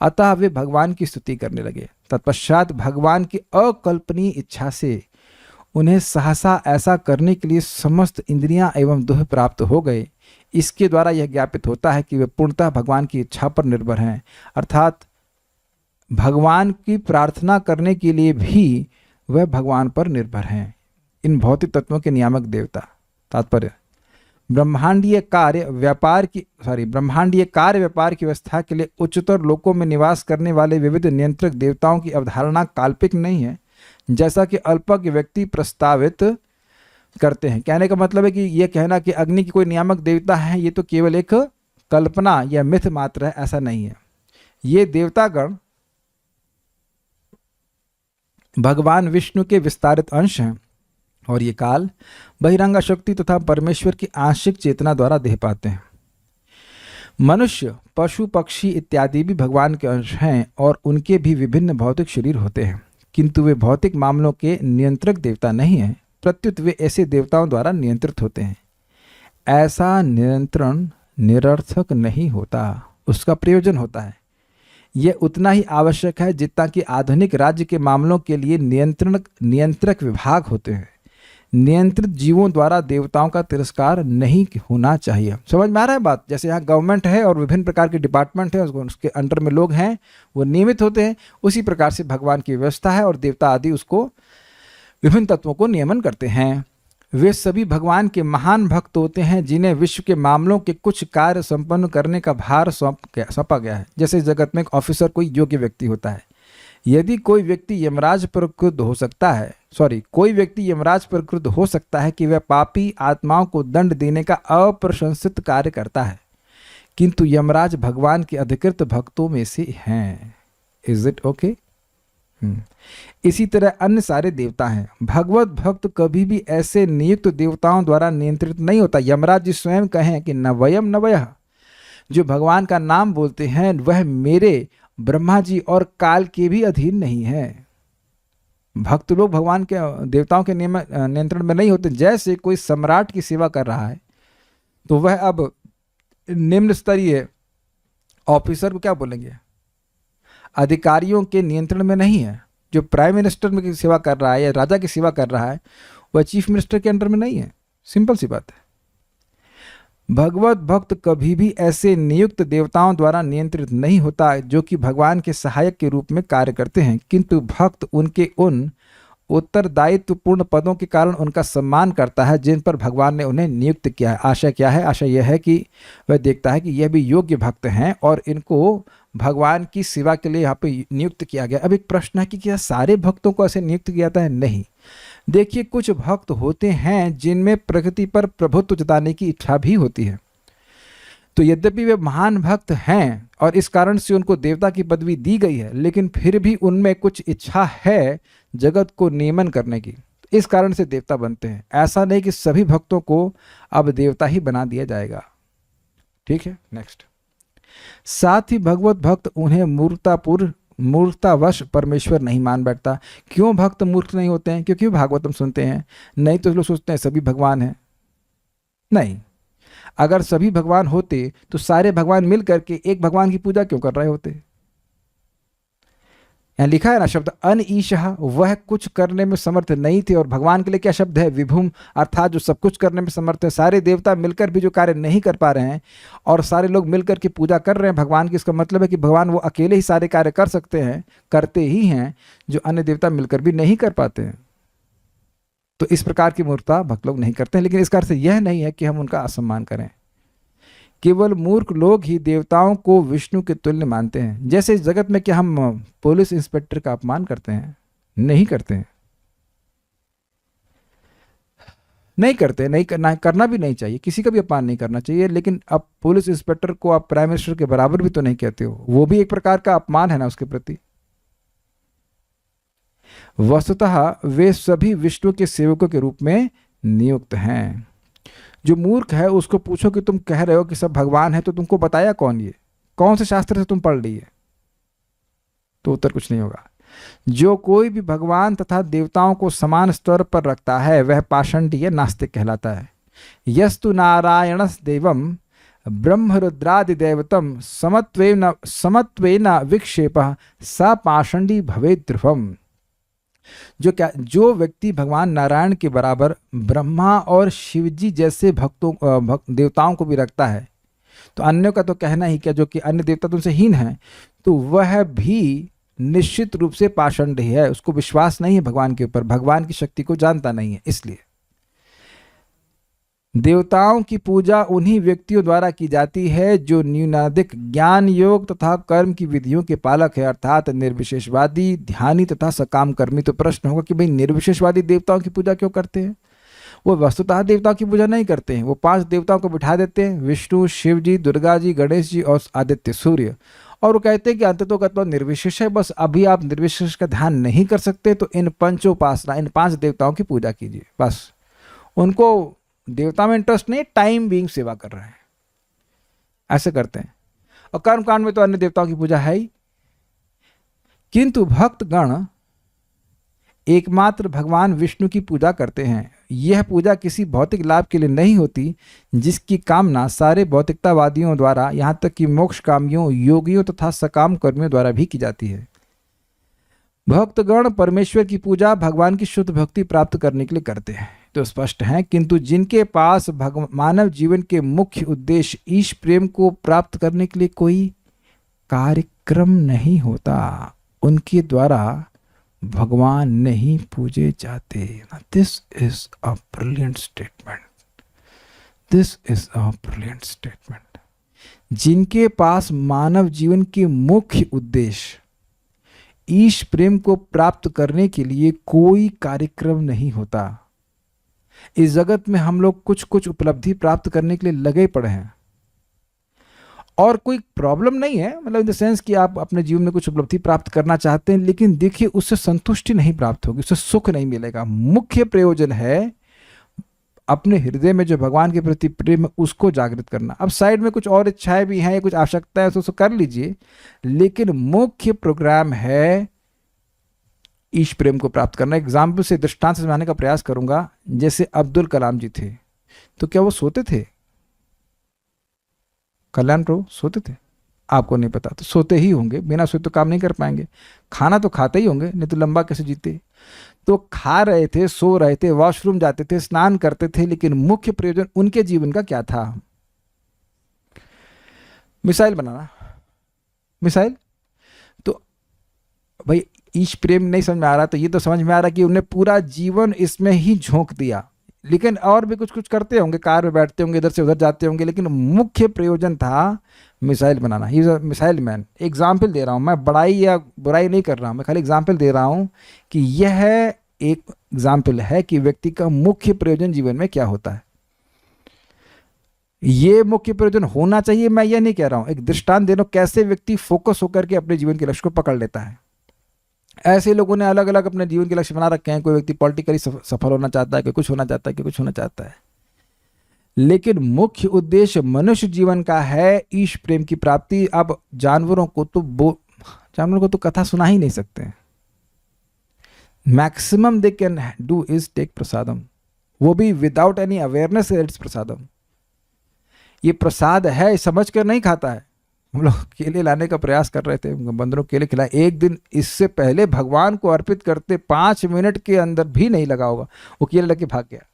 अतः वे भगवान की स्तुति करने लगे। तत्पश्चात भगवान की अकल्पनीय इच्छा से उन्हें सहसा ऐसा करने के लिए समस्त इंद्रियां एवं दुह प्राप्त हो गए। इसके द्वारा यह ज्ञापित होता है कि वे पूर्णतः भगवान की इच्छा पर निर्भर हैं, अर्थात भगवान की प्रार्थना करने के लिए भी वह भगवान पर निर्भर हैं। इन भौतिक तत्वों के नियामक देवता। तात्पर्य, ब्रह्मांडीय कार्य व्यापार की व्यवस्था के लिए उच्चतर लोकों में निवास करने वाले विविध नियंत्रक देवताओं की अवधारणा काल्पनिक नहीं है, जैसा कि अल्पज्ञ व्यक्ति प्रस्तावित करते हैं। कहने का मतलब है कि यह कहना कि अग्नि की कोई नियामक देवता है, ये तो केवल एक कल्पना या मिथ मात्र है, ऐसा नहीं है। ये देवतागण भगवान विष्णु के विस्तारित अंश हैं और ये काल बहिरंगा शक्ति तथा परमेश्वर की आंशिक चेतना द्वारा देह पाते हैं। मनुष्य पशु पक्षी इत्यादि भी भगवान के अंश हैं और उनके भी विभिन्न भौतिक शरीर होते हैं, किंतु वे भौतिक मामलों के नियंत्रक देवता नहीं हैं, प्रत्युत वे ऐसे देवताओं द्वारा नियंत्रित होते हैं। ऐसा नियंत्रण निरर्थक नहीं होता, उसका प्रयोजन होता है। यह उतना ही आवश्यक है जितना कि आधुनिक राज्य के मामलों के लिए नियंत्रक विभाग होते हैं। नियंत्रित जीवों द्वारा देवताओं का तिरस्कार नहीं होना चाहिए। समझ में आ रहा है बात? जैसे यहाँ गवर्नमेंट है और विभिन्न प्रकार के डिपार्टमेंट है, उसके अंडर में लोग हैं, वो नियमित होते हैं, उसी प्रकार से भगवान की व्यवस्था है और देवता आदि उसको विभिन्न तत्वों को नियमन करते हैं। वे सभी भगवान के महान भक्त होते हैं जिन्हें विश्व के मामलों के कुछ कार्य संपन्न करने का भार सौंपा गया है। जैसे जगत में एक ऑफिसर कोई योग्य व्यक्ति होता है। यदि कोई व्यक्ति यमराज पर क्रुद्ध हो सकता है कि वह पापी आत्माओं को दंड देने का अप्रशंसित कार्य करता है, किंतु यमराज भगवान के अधिकृत भक्तों में से हैं। Is it okay? इसी तरह अन्य सारे देवता हैं। भगवत भक्त कभी भी ऐसे नियुक्त देवताओं द्वारा नियंत्रित नहीं होता। यमराज जी स्वयं कहें कि न वयम न वयः, जो भगवान का नाम बोलते हैं वह मेरे, ब्रह्मा जी और काल के भी अधीन नहीं है। भक्त लोग भगवान के देवताओं के नियंत्रण में नहीं होते। जैसे कोई सम्राट की सेवा कर रहा है तो वह अब निम्न स्तरीय ऑफिसर को क्या बोलेंगे, अधिकारियों के नियंत्रण में नहीं है। जो प्राइम मिनिस्टर में की सेवा कर रहा है या राजा की सेवा कर रहा है वह चीफ मिनिस्टर के अंडर में नहीं है। सिंपल सी बात है। भगवत भक्त कभी भी ऐसे नियुक्त देवताओं द्वारा नियंत्रित नहीं होता जो कि भगवान के सहायक के रूप में कार्य करते हैं, किंतु भक्त उनके उन उत्तरदायित्वपूर्ण पदों के कारण उनका सम्मान करता है जिन पर भगवान ने उन्हें नियुक्त किया है। आशय क्या है? आशय यह है कि वह देखता है कि यह भी योग्य भक्त हैं और इनको भगवान की सेवा के लिए यहाँ पे नियुक्त किया गया। अब एक प्रश्न है कि क्या सारे भक्तों को ऐसे नियुक्त किया जाता है? नहीं। देखिए, कुछ भक्त होते हैं जिनमें प्रकृति पर प्रभुत्व जताने की इच्छा भी होती है। तो यद्यपि वे महान भक्त हैं और इस कारण से उनको देवता की पदवी दी गई है, लेकिन फिर भी उनमें कुछ इच्छा है जगत को नियमन करने की। इस कारण से देवता बनते हैं। ऐसा नहीं कि सभी भक्तों को अब देवता ही बना दिया जाएगा। ठीक है, नेक्स्ट। साथ ही भगवत भक्त उन्हें मूर्खतावश परमेश्वर नहीं मान बैठता। क्यों भक्त मूर्ख नहीं होते हैं? क्योंकि भागवतम सुनते हैं। नहीं तो लोग सोचते हैं सभी भगवान हैं। नहीं, अगर सभी भगवान होते तो सारे भगवान मिल करके एक भगवान की पूजा क्यों कर रहे होते? यहाँ लिखा है ना शब्द अनईशः, वह कुछ करने में समर्थ नहीं थे। और भगवान के लिए क्या शब्द है? विभुम, अर्थात जो सब कुछ करने में समर्थ है। सारे देवता मिलकर भी जो कार्य नहीं कर पा रहे हैं और सारे लोग मिलकर के पूजा कर रहे हैं भगवान की, इसका मतलब है कि भगवान वो अकेले ही सारे कार्य कर सकते हैं, करते ही हैं, जो अन्य देवता मिलकर भी नहीं कर पाते हैं। तो इस प्रकार की मूर्खता भक्त लोग नहीं करते हैं। लेकिन इसका अर्थ यह नहीं है कि हम उनका असम्मान करें। केवल मूर्ख लोग ही देवताओं को विष्णु के तुल्य मानते हैं। जैसे इस जगत में क्या हम पुलिस इंस्पेक्टर का अपमान करते हैं? नहीं करते हैं, नहीं करते, नहीं करना भी नहीं चाहिए। किसी का भी अपमान नहीं करना चाहिए। लेकिन अब पुलिस इंस्पेक्टर को आप प्राइम मिनिस्टर के बराबर भी तो नहीं कहते हो, वो भी एक प्रकार का अपमान है ना उसके प्रति। वस्तुतः वे सभी विष्णु के सेवकों के रूप में नियुक्त हैं। जो मूर्ख है उसको पूछो कि तुम कह रहे हो कि सब भगवान है, तो तुमको बताया कौन? ये कौन से शास्त्र से तुम पढ़ ली है? तो उत्तर कुछ नहीं होगा। जो कोई भी भगवान तथा देवताओं को समान स्तर पर रखता है वह पाषंडी या नास्तिक कहलाता है। यस्तु नारायणस देवम ब्रह्मरुद्रादि देवतम समत्वेन विक्षेपः स पाषंडी भवेत् ध्रुवम्। जो व्यक्ति भगवान नारायण के बराबर ब्रह्मा और शिवजी जैसे देवताओं को भी रखता है, तो अन्यों का तो कहना ही क्या, जो कि अन्य देवता तुमसे हीन है, तो वह भी निश्चित रूप से पाषंड ही है। उसको विश्वास नहीं है भगवान के ऊपर, भगवान की शक्ति को जानता नहीं है। इसलिए देवताओं की पूजा उन्हीं व्यक्तियों द्वारा की जाती है जो न्यूनाधिक ज्ञान योग तथा कर्म की विधियों के पालक है, अर्थात निर्विशेषवादी, ध्यानी तथा सकाम कर्मी। तो प्रश्न होगा कि भाई निर्विशेषवादी देवताओं की पूजा क्यों करते हैं? वो वस्तुतः देवताओं की पूजा नहीं करते हैं। वो 5 देवताओं को बिठा देते हैं, विष्णु, शिव जी, दुर्गा जी, गणेश जी और आदित्य सूर्य, और वो कहते हैं कि अंततोगत्वा निर्विशेष है। बस अभी आप निर्विशेष का ध्यान नहीं कर सकते तो इन पंचोपासना, इन 5 देवताओं की पूजा कीजिए। बस उनको देवता में इंटरेस्ट नहीं, टाइम बीइंग सेवा कर रहे हैं, ऐसे करते हैं। और कर्मकांड में तो अन्य देवताओं की पूजा है ही। किंतु भक्त गण एकमात्र भगवान विष्णु की पूजा करते हैं। यह पूजा किसी भौतिक लाभ के लिए नहीं होती, जिसकी कामना सारे भौतिकतावादियों द्वारा, यहाँ तक कि मोक्ष कामियों, योगियों तथा सकाम कर्मियों द्वारा भी की जाती है। भक्तगण परमेश्वर की पूजा भगवान की शुद्ध भक्ति प्राप्त करने के लिए करते हैं, तो स्पष्ट है। किंतु जिनके पास मानव जीवन के मुख्य उद्देश्य ईश प्रेम को प्राप्त करने के लिए कोई कार्यक्रम नहीं होता, उनके द्वारा भगवान नहीं पूजे जाते। This is a brilliant statement. This is a brilliant statement. जिनके पास मानव जीवन के मुख्य उद्देश्य ईश प्रेम को प्राप्त करने के लिए कोई कार्यक्रम नहीं होता। इस जगत में हम लोग कुछ कुछ उपलब्धि प्राप्त करने के लिए लगे पड़े हैं, और कोई प्रॉब्लम नहीं है, मतलब इन द सेंस कि आप अपने जीवन में कुछ उपलब्धि प्राप्त करना चाहते हैं, लेकिन देखिए उससे संतुष्टि नहीं प्राप्त होगी, उससे सुख नहीं मिलेगा। मुख्य प्रयोजन है अपने हृदय में जो भगवान के प्रति प्रेम है उसको जागृत करना। अब साइड में कुछ और इच्छाएं भी हैं, कुछ आवश्यकताएं तो उसको कर लीजिए, लेकिन मुख्य प्रोग्राम है ईश प्रेम को प्राप्त करना। एग्जाम्पल से, दृष्टांत से समझाने का प्रयास करूंगा। जैसे अब्दुल कलाम जी थे, तो क्या वो सोते थे? कल्याण प्रभु सोते थे? आपको नहीं पता, तो सोते ही होंगे, बिना सोए तो काम नहीं कर पाएंगे। खाना तो खाते ही होंगे, नहीं तो लंबा कैसे जीते। तो खा रहे थे, सो रहे थे, वॉशरूम जाते थे, स्नान करते थे, लेकिन मुख्य प्रयोजन उनके जीवन का क्या था? मिसाइल बनाना। मिसाइल तो भाई ईश प्रेम नहीं समझ में आ रहा, तो ये तो समझ में आ रहा कि उन्हें पूरा जीवन इसमें ही झोंक दिया। लेकिन और भी कुछ कुछ करते होंगे, कार में बैठते होंगे, इधर से उधर जाते होंगे, लेकिन मुख्य प्रयोजन था मिसाइल बनाना। He is a missile man. Example दे रहा हूँ मैं, बड़ाई या बुराई नहीं कर रहा हूँ, मैं खाली एग्जाम्पल दे रहा हूँ कि यह एक एग्जाम्पल है कि व्यक्ति का मुख्य प्रयोजन जीवन में क्या होता है। ये मुख्य प्रयोजन होना चाहिए, मैं ये नहीं कह रहा हूँ, एक दृष्टांत दे रहा हूँ कैसे व्यक्ति फोकस होकर के अपने जीवन के लक्ष्य को पकड़ लेता है। ऐसे लोगों ने अलग अलग अपने जीवन के लक्ष्य बना रखे हैं। कोई व्यक्ति पॉलिटिकली सफल होना चाहता है, कोई कुछ होना चाहता है, कोई कुछ होना चाहता है, लेकिन मुख्य उद्देश्य मनुष्य जीवन का है ईश प्रेम की प्राप्ति। अब जानवरों को तो कथा सुना ही नहीं सकते। Maximum they can do is take prasadam, वो भी without any awareness it's prasadam. ये प्रसाद है समझ कर नहीं खाता है। हम लोग केले लाने का प्रयास कर रहे थे, बंदरों केले खिलाए। एक दिन इससे पहले भगवान को अर्पित करते 5 मिनट के अंदर भी नहीं लगा होगा, वो केले लेके भाग गया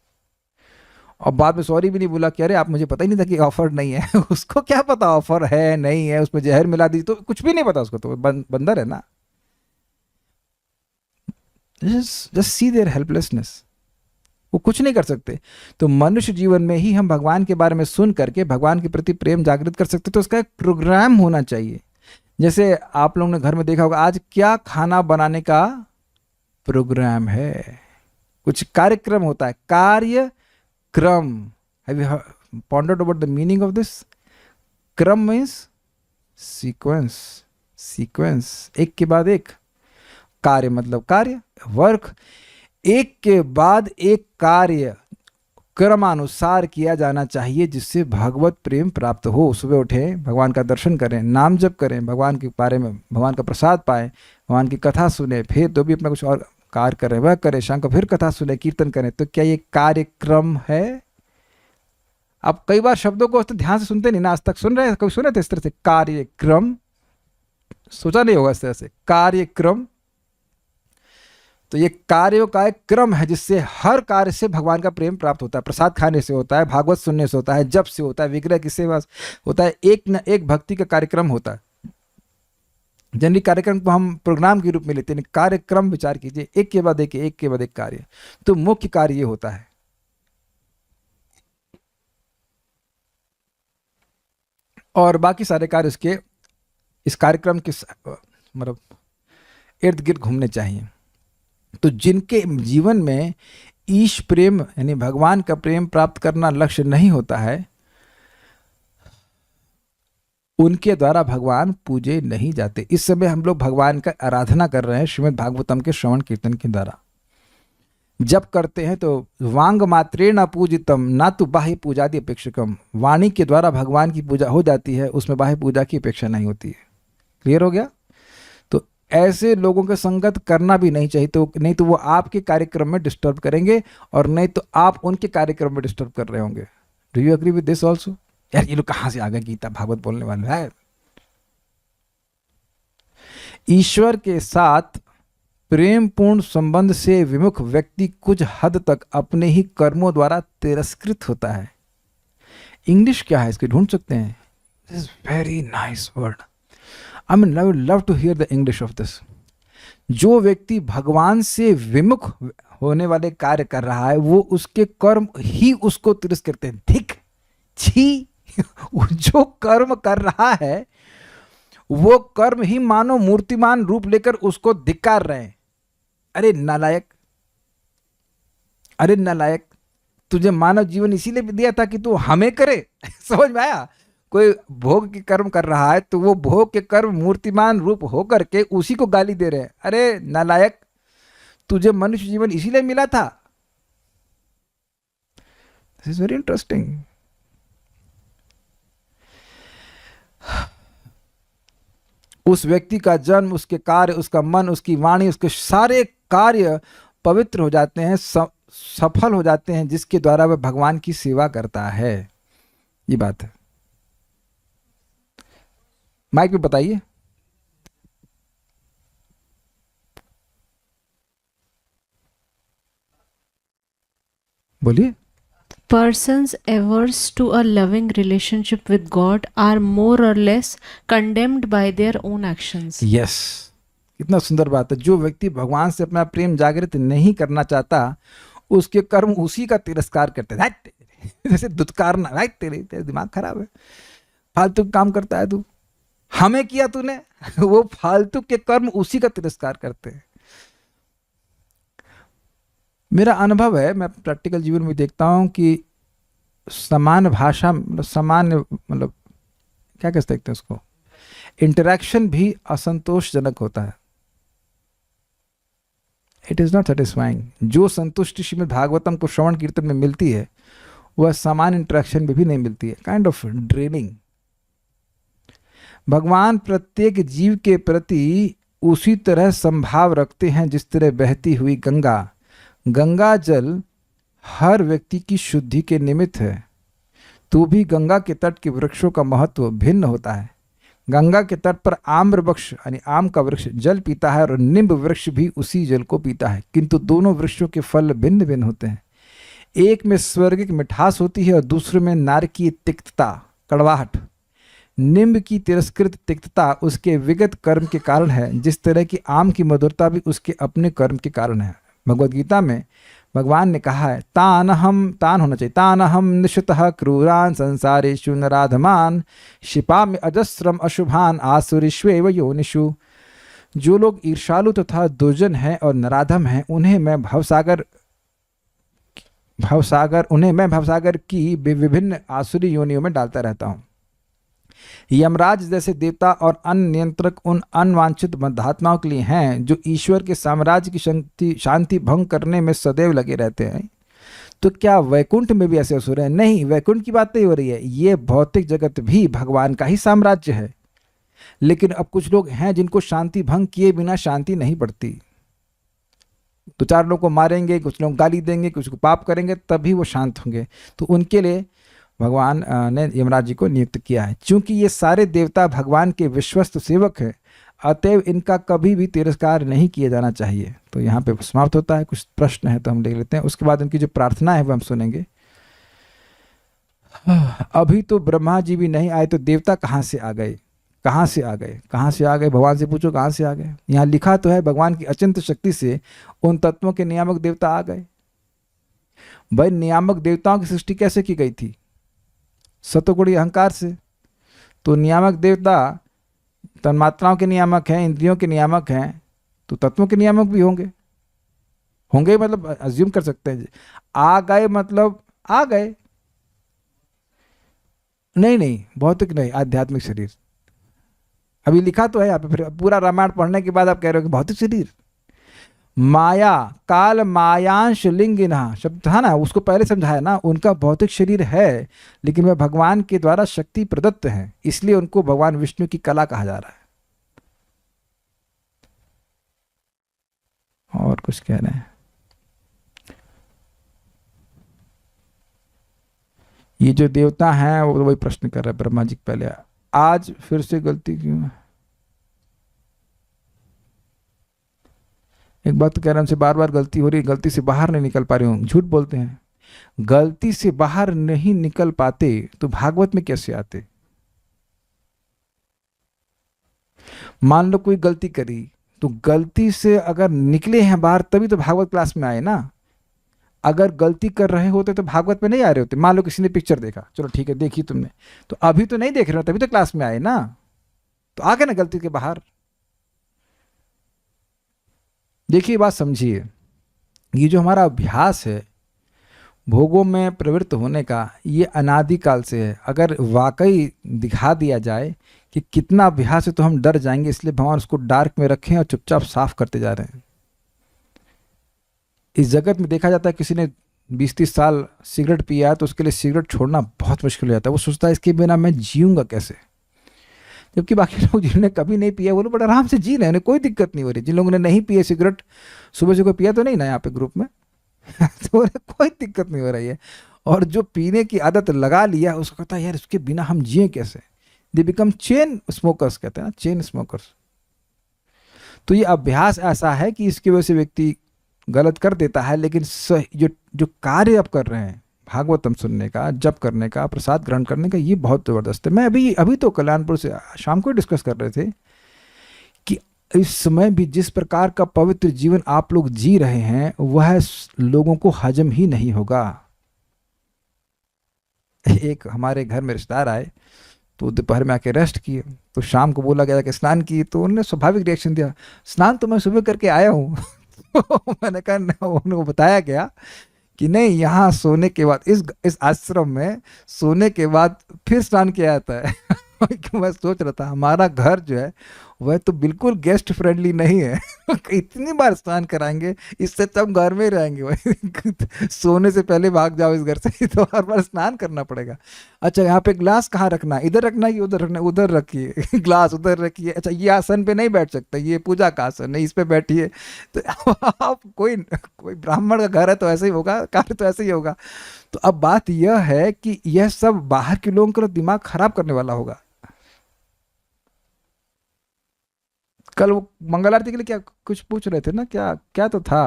और बाद में सॉरी भी नहीं बोला कि अरे आप, मुझे पता ही नहीं था कि ऑफर नहीं है। उसको क्या पता ऑफर है नहीं है, उसमें जहर मिला दी, तो कुछ भी नहीं पता उसको, तो बंदर है ना। जस्ट सी देयर हेल्पलेसनेस, वो कुछ नहीं कर सकते। तो मनुष्य जीवन में ही हम भगवान के बारे में सुन करके भगवान के प्रति प्रेम जागृत कर सकते। तो उसका एक प्रोग्राम होना चाहिए। जैसे आप लोगों ने घर में देखा होगा, आज क्या खाना बनाने का प्रोग्राम है, कुछ कार्यक्रम होता है, कार्यक्रम। Have you pondered about the meaning of this? क्रम means सीक्वेंस, सीक्वेंस, एक के बाद एक। कार्य मतलब कार्य, वर्क, एक के बाद एक कार्य क्रमानुसार किया जाना चाहिए, जिससे भगवत प्रेम प्राप्त हो। सुबह उठें, भगवान का दर्शन करें, नाम जप करें, भगवान के बारे में, भगवान का प्रसाद पाएं, भगवान की कथा सुने, फिर तो भी अपना कुछ और कार्य करें, वह करें, शाम को फिर कथा सुने, कीर्तन करें। तो क्या ये कार्यक्रम है? आप कई बार शब्दों को ध्यान से सुनते नहीं ना, आज तक सुन रहे हैं? कभी सुने थे इस तरह से कार्यक्रम? सोचा नहीं होगा इस तरह से कार्यक्रम। तो ये कार्यों का एक क्रम है, जिससे हर कार्य से भगवान का प्रेम प्राप्त होता है। प्रसाद खाने से होता है, भागवत सुनने से होता है, जप से होता है, विग्रह की सेवा होता है, एक न एक भक्ति का कार्यक्रम होता है। जनरली कार्यक्रम को हम प्रोग्राम के रूप में लेते हैं, कार्यक्रम विचार कीजिए, एक के बाद एक, एक के बाद एक कार्य। तो मुख्य कार्य ये होता है। और बाकी सारे कार्य उसके इस कार्यक्रम के मतलब इर्द गिर्द घूमने चाहिए। तो जिनके जीवन में ईश प्रेम यानी भगवान का प्रेम प्राप्त करना लक्ष्य नहीं होता है, उनके द्वारा भगवान पूजे नहीं जाते। इस समय हम लोग भगवान का आराधना कर रहे हैं श्रीमद् भागवतम के श्रवण कीर्तन के द्वारा। जब करते हैं तो वांग मात्रे न पूजितम ना तो बाह्य पूजादि अपेक्षकम, वाणी के द्वारा भगवान की पूजा हो जाती है, उसमें बाह्य पूजा की अपेक्षा नहीं होती है। क्लियर हो गया? तो ऐसे लोगों के संगत करना भी नहीं चाहिए, तो नहीं तो वो आपके कार्यक्रम में डिस्टर्ब करेंगे, और नहीं तो आप उनके कार्यक्रम में डिस्टर्ब कर रहे होंगे। Do you agree with this also? यार ये लोग कहाँ से आ गए गीता भागवत बोलने वाले हैं। ईश्वर के साथ प्रेमपूर्ण संबंध से विमुख व्यक्ति कुछ हद तक अपने ही कर्मों द्वारा तिरस्कृत होता है। इंग्लिश क्या है इसके, ढूंढ सकते हैं? This is very nice word. I mean I would love to hear the English of this. जो व्यक्ति भगवान से विमुख होने वाले कार्य कर रहा है, वो उसके कर्म ही उसको तिरस्कृत करते हैं। धिक, छी, जो कर्म कर रहा है वो कर्म ही मानो मूर्तिमान रूप लेकर उसको धिक्कार रहे हैं। अरे नालायक, अरे नालायक, तुझे मानव जीवन इसीलिए दिया था कि तू हमें करे। समझ में आया? कोई भोग के कर्म कर रहा है तो वो भोग के कर्म मूर्तिमान रूप होकर के उसी को गाली दे रहे हैं। अरे नालायक, तुझे मनुष्य जीवन इसीलिए मिला था। This is very interesting. उस व्यक्ति का जन्म, उसके कार्य, उसका मन, उसकी वाणी, उसके सारे कार्य पवित्र हो जाते हैं, सफल हो जाते हैं, जिसके द्वारा वह भगवान की सेवा करता है। ये बात है। माइक पे बताइए। बोलिए। Persons averse to a loving relationship with God are more or less condemned by their own actions. Yes, कितना सुंदर बात है। जो व्यक्ति भगवान से अपना प्रेम जागृत नहीं करना चाहता, उसके कर्म उसी का तिरस्कार करते हैं। जैसे दुत्कारना, राइट, तेरे दिमाग खराब है, फालतू काम करता है तू, हमें किया तूने। वो फालतू के कर्म उसी का तिरस्कार करते हैं। मेरा अनुभव है, मैं प्रैक्टिकल जीवन में देखता हूं कि समान भाषा, सामान्य, मतलब क्या कह सकते हैं उसको, इंटरेक्शन भी असंतोषजनक होता है। It is not satisfying. जो संतुष्टि श्रीमद् भागवतम को श्रवण कीर्तन में मिलती है, वह समान इंटरेक्शन में भी नहीं मिलती है। Kind of draining. भगवान प्रत्येक जीव के प्रति उसी तरह संभाव रखते हैं जिस तरह बहती हुई गंगा जल हर व्यक्ति की शुद्धि के निमित्त है। तो भी गंगा के तट के वृक्षों का महत्व भिन्न होता है। गंगा के तट पर आम्र वृक्ष यानी आम का वृक्ष जल पीता है और निम्ब वृक्ष भी उसी जल को पीता है, किंतु दोनों वृक्षों के फल भिन्न भिन्न होते हैं। एक में स्वर्गिक मिठास होती है और दूसरे में नारकीय तिक्तता, कड़वाहट। निम्ब की तिरस्कृत तिक्तता उसके विगत कर्म के कारण है, जिस तरह की आम की मधुरता भी उसके अपने कर्म के कारण है। भगवद गीता में भगवान ने कहा है, तान होना चाहिए, तान हम निश्चितः क्रूरान संसारेषु नराधमान शिपा में अजस्रम अशुभान आसुरीष्वेव योनिषु। जो लोग ईर्षालु तथा दुर्जन हैं और नराधम हैं, उन्हें मैं भवसागर की विभिन्न आसुरी योनियों में डालता रहता हूँ। यमराज जैसे देवता और अन्य नियंत्रक उन अनवांछित बद्धात्माओं के लिए हैं जो ईश्वर के साम्राज्य की शांति भंग करने में सदैव लगे रहते हैं। तो क्या वैकुंठ में भी ऐसे असुर हैं? नहीं, वैकुंठ की बात नहीं हो रही है। ये भौतिक जगत भी भगवान का ही साम्राज्य है, लेकिन अब कुछ लोग हैं जिनको शांति भंग किए बिना शांति नहीं पड़ती। तो चार लोगों को मारेंगे, कुछ लोग गाली देंगे, कुछ को पाप करेंगे, तभी वो शांत होंगे। तो उनके लिए भगवान ने यमराज जी को नियुक्त किया है। चूंकि ये सारे देवता भगवान के विश्वस्त सेवक हैं, अतएव इनका कभी भी तिरस्कार नहीं किया जाना चाहिए। तो यहाँ पे समाप्त होता है। कुछ प्रश्न है तो हम देख लेते हैं, उसके बाद उनकी जो प्रार्थना है वो हम सुनेंगे। अभी तो ब्रह्मा जी भी नहीं आए तो देवता कहाँ से आ गए? कहाँ से आ गए? कहाँ से आ गए? भगवान से पूछो कहाँ से आ गए। यहाँ लिखा तो है भगवान की अचिंत्य शक्ति से उन तत्वों के नियामक देवता आ गए। भाई, नियामक देवताओं की सृष्टि कैसे की गई थी? सतोगुणी अहंकार से। तो नियामक देवता तन्मात्राओं के नियामक हैं, इंद्रियों के नियामक हैं, तो तत्वों के नियामक भी होंगे मतलब अज्यूम कर सकते हैं। आ गए मतलब आ गए, नहीं भौतिक नहीं, आध्यात्मिक शरीर। अभी लिखा तो है यहाँ पे, फिर पूरा रामायण पढ़ने के बाद आप कह रहे हो कि भौतिक शरीर। माया काल मायांश लिंगिना शब्द था ना, उसको पहले समझाया ना। उनका भौतिक शरीर है, लेकिन वह भगवान के द्वारा शक्ति प्रदत्त है, इसलिए उनको भगवान विष्णु की कला कहा जा रहा है। और कुछ कह रहे हैं? ये जो देवता हैं वो वही प्रश्न कर रहे हैं ब्रह्मा जी पहले, आज फिर से गलती क्यों? एक बात तो कह रहे हैं, हमसे बार बार गलती हो रही है, गलती से बाहर नहीं निकल पा रही हूँ। झूठ बोलते हैं। गलती से बाहर नहीं निकल पाते तो भागवत में कैसे आते? मान लो कोई गलती करी, तो गलती से अगर निकले हैं बाहर तभी तो भागवत क्लास में आए ना। अगर गलती कर रहे होते तो भागवत में नहीं आ रहे होते। मान लो किसी ने पिक्चर देखा, चलो ठीक है देखी तुमने, तो अभी तो नहीं देख रहे हो, तभी तो क्लास में आए ना। तो आ गए ना गलती के बाहर। देखिए बात समझिए, ये जो हमारा अभ्यास है भोगों में प्रवृत्त होने का ये अनादिकाल से है। अगर वाकई दिखा दिया जाए कि कितना अभ्यास है तो हम डर जाएंगे, इसलिए भगवान उसको डार्क में रखें और चुपचाप साफ करते जा रहे हैं। इस जगत में देखा जाता है किसी ने 20-30 साल सिगरेट पिया है तो उसके लिए सिगरेट छोड़ना बहुत मुश्किल हो जाता है। वो सोचता है इसके बिना मैं जीऊँगा कैसे, जबकि बाकी लोग जिन्होंने कभी नहीं पिया वो लोग बड़े आराम से जी रहे हैं, उन्हें कोई दिक्कत नहीं हो रही। जिन लोगों ने नहीं पिए सिगरेट, सुबह से कोई पिया तो नहीं ना यहाँ पे ग्रुप में तो उन्हें कोई दिक्कत नहीं हो रही है। और जो पीने की आदत लगा लिया उसको कहता है यार इसके बिना हम जिए कैसे। दे बिकम चेन स्मोकर्स, कहते हैं ना, चेन स्मोकर्स। तो ये अभ्यास ऐसा है कि इसकी वजह से व्यक्ति गलत कर देता है, लेकिन जो जो कार्य आप कर रहे हैं, भागवतम सुनने का, जप करने का, प्रसाद ग्रहण करने का, ये बहुत ज़बरदस्त है। मैं अभी तो कल्याणपुर से शाम को डिस्कस कर रहे थे कि इस समय भी जिस प्रकार का पवित्र जीवन आप लोग जी रहे हैं वह लोगों को हजम ही नहीं होगा। एक हमारे घर में रिश्तेदार आए तो दोपहर में आके रेस्ट किए, तो शाम को बोला गया कि स्नान किए, तो उन्होंने स्वाभाविक रिएक्शन दिया, स्नान तो मैं सुबह करके आया हूँ तो मैंने कहा, उनको बताया गया कि नहीं, यहाँ सोने के बाद इस आश्रम में सोने के बाद फिर स्नान किया जाता है मैं सोच रहा था हमारा घर जो है वह तो बिल्कुल गेस्ट फ्रेंडली नहीं है इतनी बार स्नान कराएंगे, इससे तब घर में ही रहेंगे वही सोने से पहले भाग जाओ इस घर से, तो हर बार स्नान करना पड़ेगा। अच्छा यहाँ पे ग्लास कहाँ रखना है, इधर रखना है कि उधर रखना है, उधर रखिए ग्लास उधर रखिए। अच्छा ये आसन पे नहीं बैठ सकता, ये पूजा का आसन है, इस पे बैठिए। तो आप कोई ब्राह्मण का घर है तो ऐसे ही होगा, कार्य तो ऐसे ही होगा। तो अब बात यह है कि यह सब बाहर के लोगों का दिमाग खराब करने वाला होगा। कल वो मंगल आरती के लिए क्या कुछ पूछ रहे थे ना, क्या क्या तो था।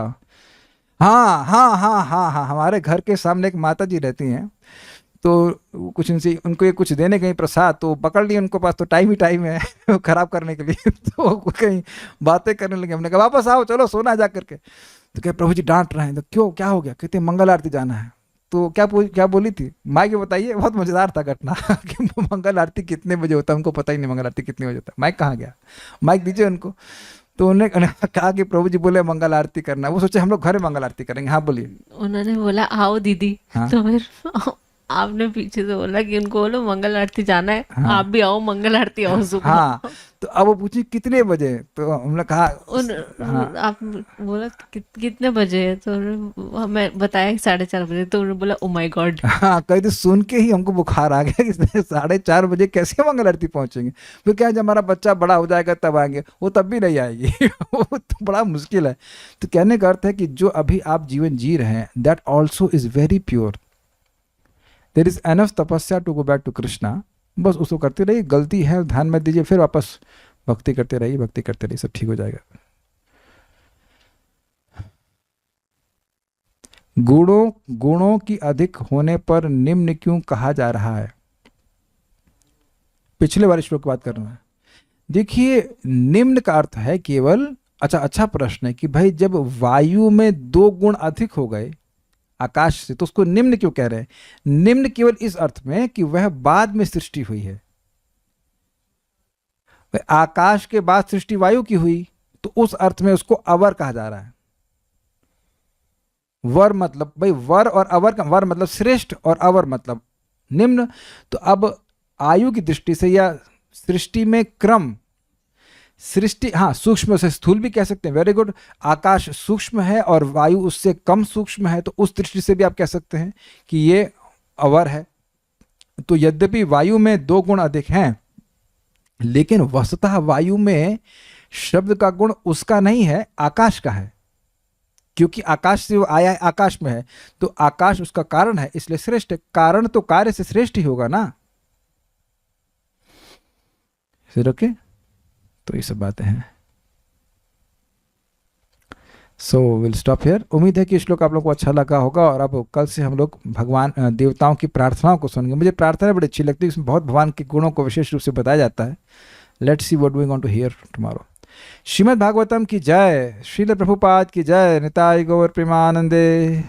हाँ हाँ हाँ हाँ हाँ, हमारे घर के सामने एक माता जी रहती हैं, तो कुछ इनसे उनको ये कुछ देने गई प्रसाद, तो पकड़ लिए, उनको पास तो टाइम ही टाइम है खराब करने के लिए तो कहीं बातें करने लगे। हमने कहा वापस आओ, चलो सोना जा करके। तो क्या प्रभु जी डांट रहे हैं, तो क्यों क्या हो गया, कहते मंगल आरती जाना है। तो क्या बोली थी माइक में बताइए, बहुत मजेदार था घटना कि मंगल आरती कितने बजे होता है, उनको पता ही नहीं मंगल आरती कितने बजे होता है। माइक कहाँ गया, माइक दीजिए उनको। तो उन्होंने कहा कि प्रभु जी बोले मंगल आरती करना, वो सोचे हम लोग घर में मंगल आरती करेंगे। हाँ बोलिए। उन्होंने बोला आओ दीदी। हाँ। तो फिर आपने पीछे से बोला कि उनको बोलो मंगल आरती जाना है। हाँ। आप भी आओ मंगल आरती आओ सुबह। हाँ, तो अब वो पूछी कितने बजे, तो हमने कहा हाँ। आप बोला कितने बजे है, तो मैं बताया 4:30 बजे। तो उन्होंने बोला ओ माय गॉड। हाँ, कहीं तो सुन के ही हमको बुखार आ गया कि 4:30 बजे कैसे मंगल आरती पहुंचेंगे। फिर क्या, जब हमारा बच्चा बड़ा हो जाएगा तब आएंगे, वो तब भी नहीं आएगी वो तो बड़ा मुश्किल है। तो कहने का अर्थ है कि जो अभी आप जीवन जी रहे हैं that also is very pure. There is enough tapasya to go back to Krishna. बस उसको करते रहिए, गलती है ध्यान मत दीजिए, फिर वापस भक्ति करते रहिए, भक्ति करते रहिए, सब ठीक हो जाएगा। गुणों की अधिक होने पर निम्न क्यों कहा जा रहा है। पिछले वाले श्लोक की बात कर रहा है। देखिए निम्न का अर्थ है केवल, अच्छा प्रश्न है कि भाई जब वायु में 2 गुण अधिक हो गए आकाश से, तो उसको निम्न क्यों कह रहे हैं। निम्न केवल इस अर्थ में कि वह बाद में सृष्टि हुई है। आकाश के बाद सृष्टि वायु की हुई, तो उस अर्थ में उसको अवर कहा जा रहा है। वर मतलब भाई वर और अवर का, वर मतलब श्रेष्ठ और अवर मतलब निम्न। तो अब आयु की दृष्टि से या सृष्टि में क्रम, सृष्टि हाँ सूक्ष्म से स्थूल भी कह सकते हैं, वेरी गुड। आकाश सूक्ष्म है और वायु उससे कम सूक्ष्म है, तो उस दृष्टि से भी आप कह सकते हैं कि ये अवर है। तो यद्यपि वायु में 2 गुण अधिक हैं, लेकिन वस्तुतः वायु में शब्द का गुण उसका नहीं है, आकाश का है। क्योंकि आकाश से वो आया है, आकाश में है, तो आकाश उसका कारण है, इसलिए श्रेष्ठ है। कारण तो कार्य से श्रेष्ठ ही होगा ना। फिर ओके, तो ये सब बातें हैं। So will stop here. उम्मीद है कि श्लोक आप लोग को अच्छा लगा होगा, और अब कल से हम लोग भगवान देवताओं की प्रार्थनाओं को सुनेंगे। मुझे प्रार्थना बड़ी अच्छी लगती है, इसमें बहुत भगवान के गुणों को विशेष रूप से बताया जाता है। Let's see what we want to hear tomorrow. Shrimad Bhagavatam की जय, श्रील प्रभुपाद की जय, निताय गौर प्रेमानंदे।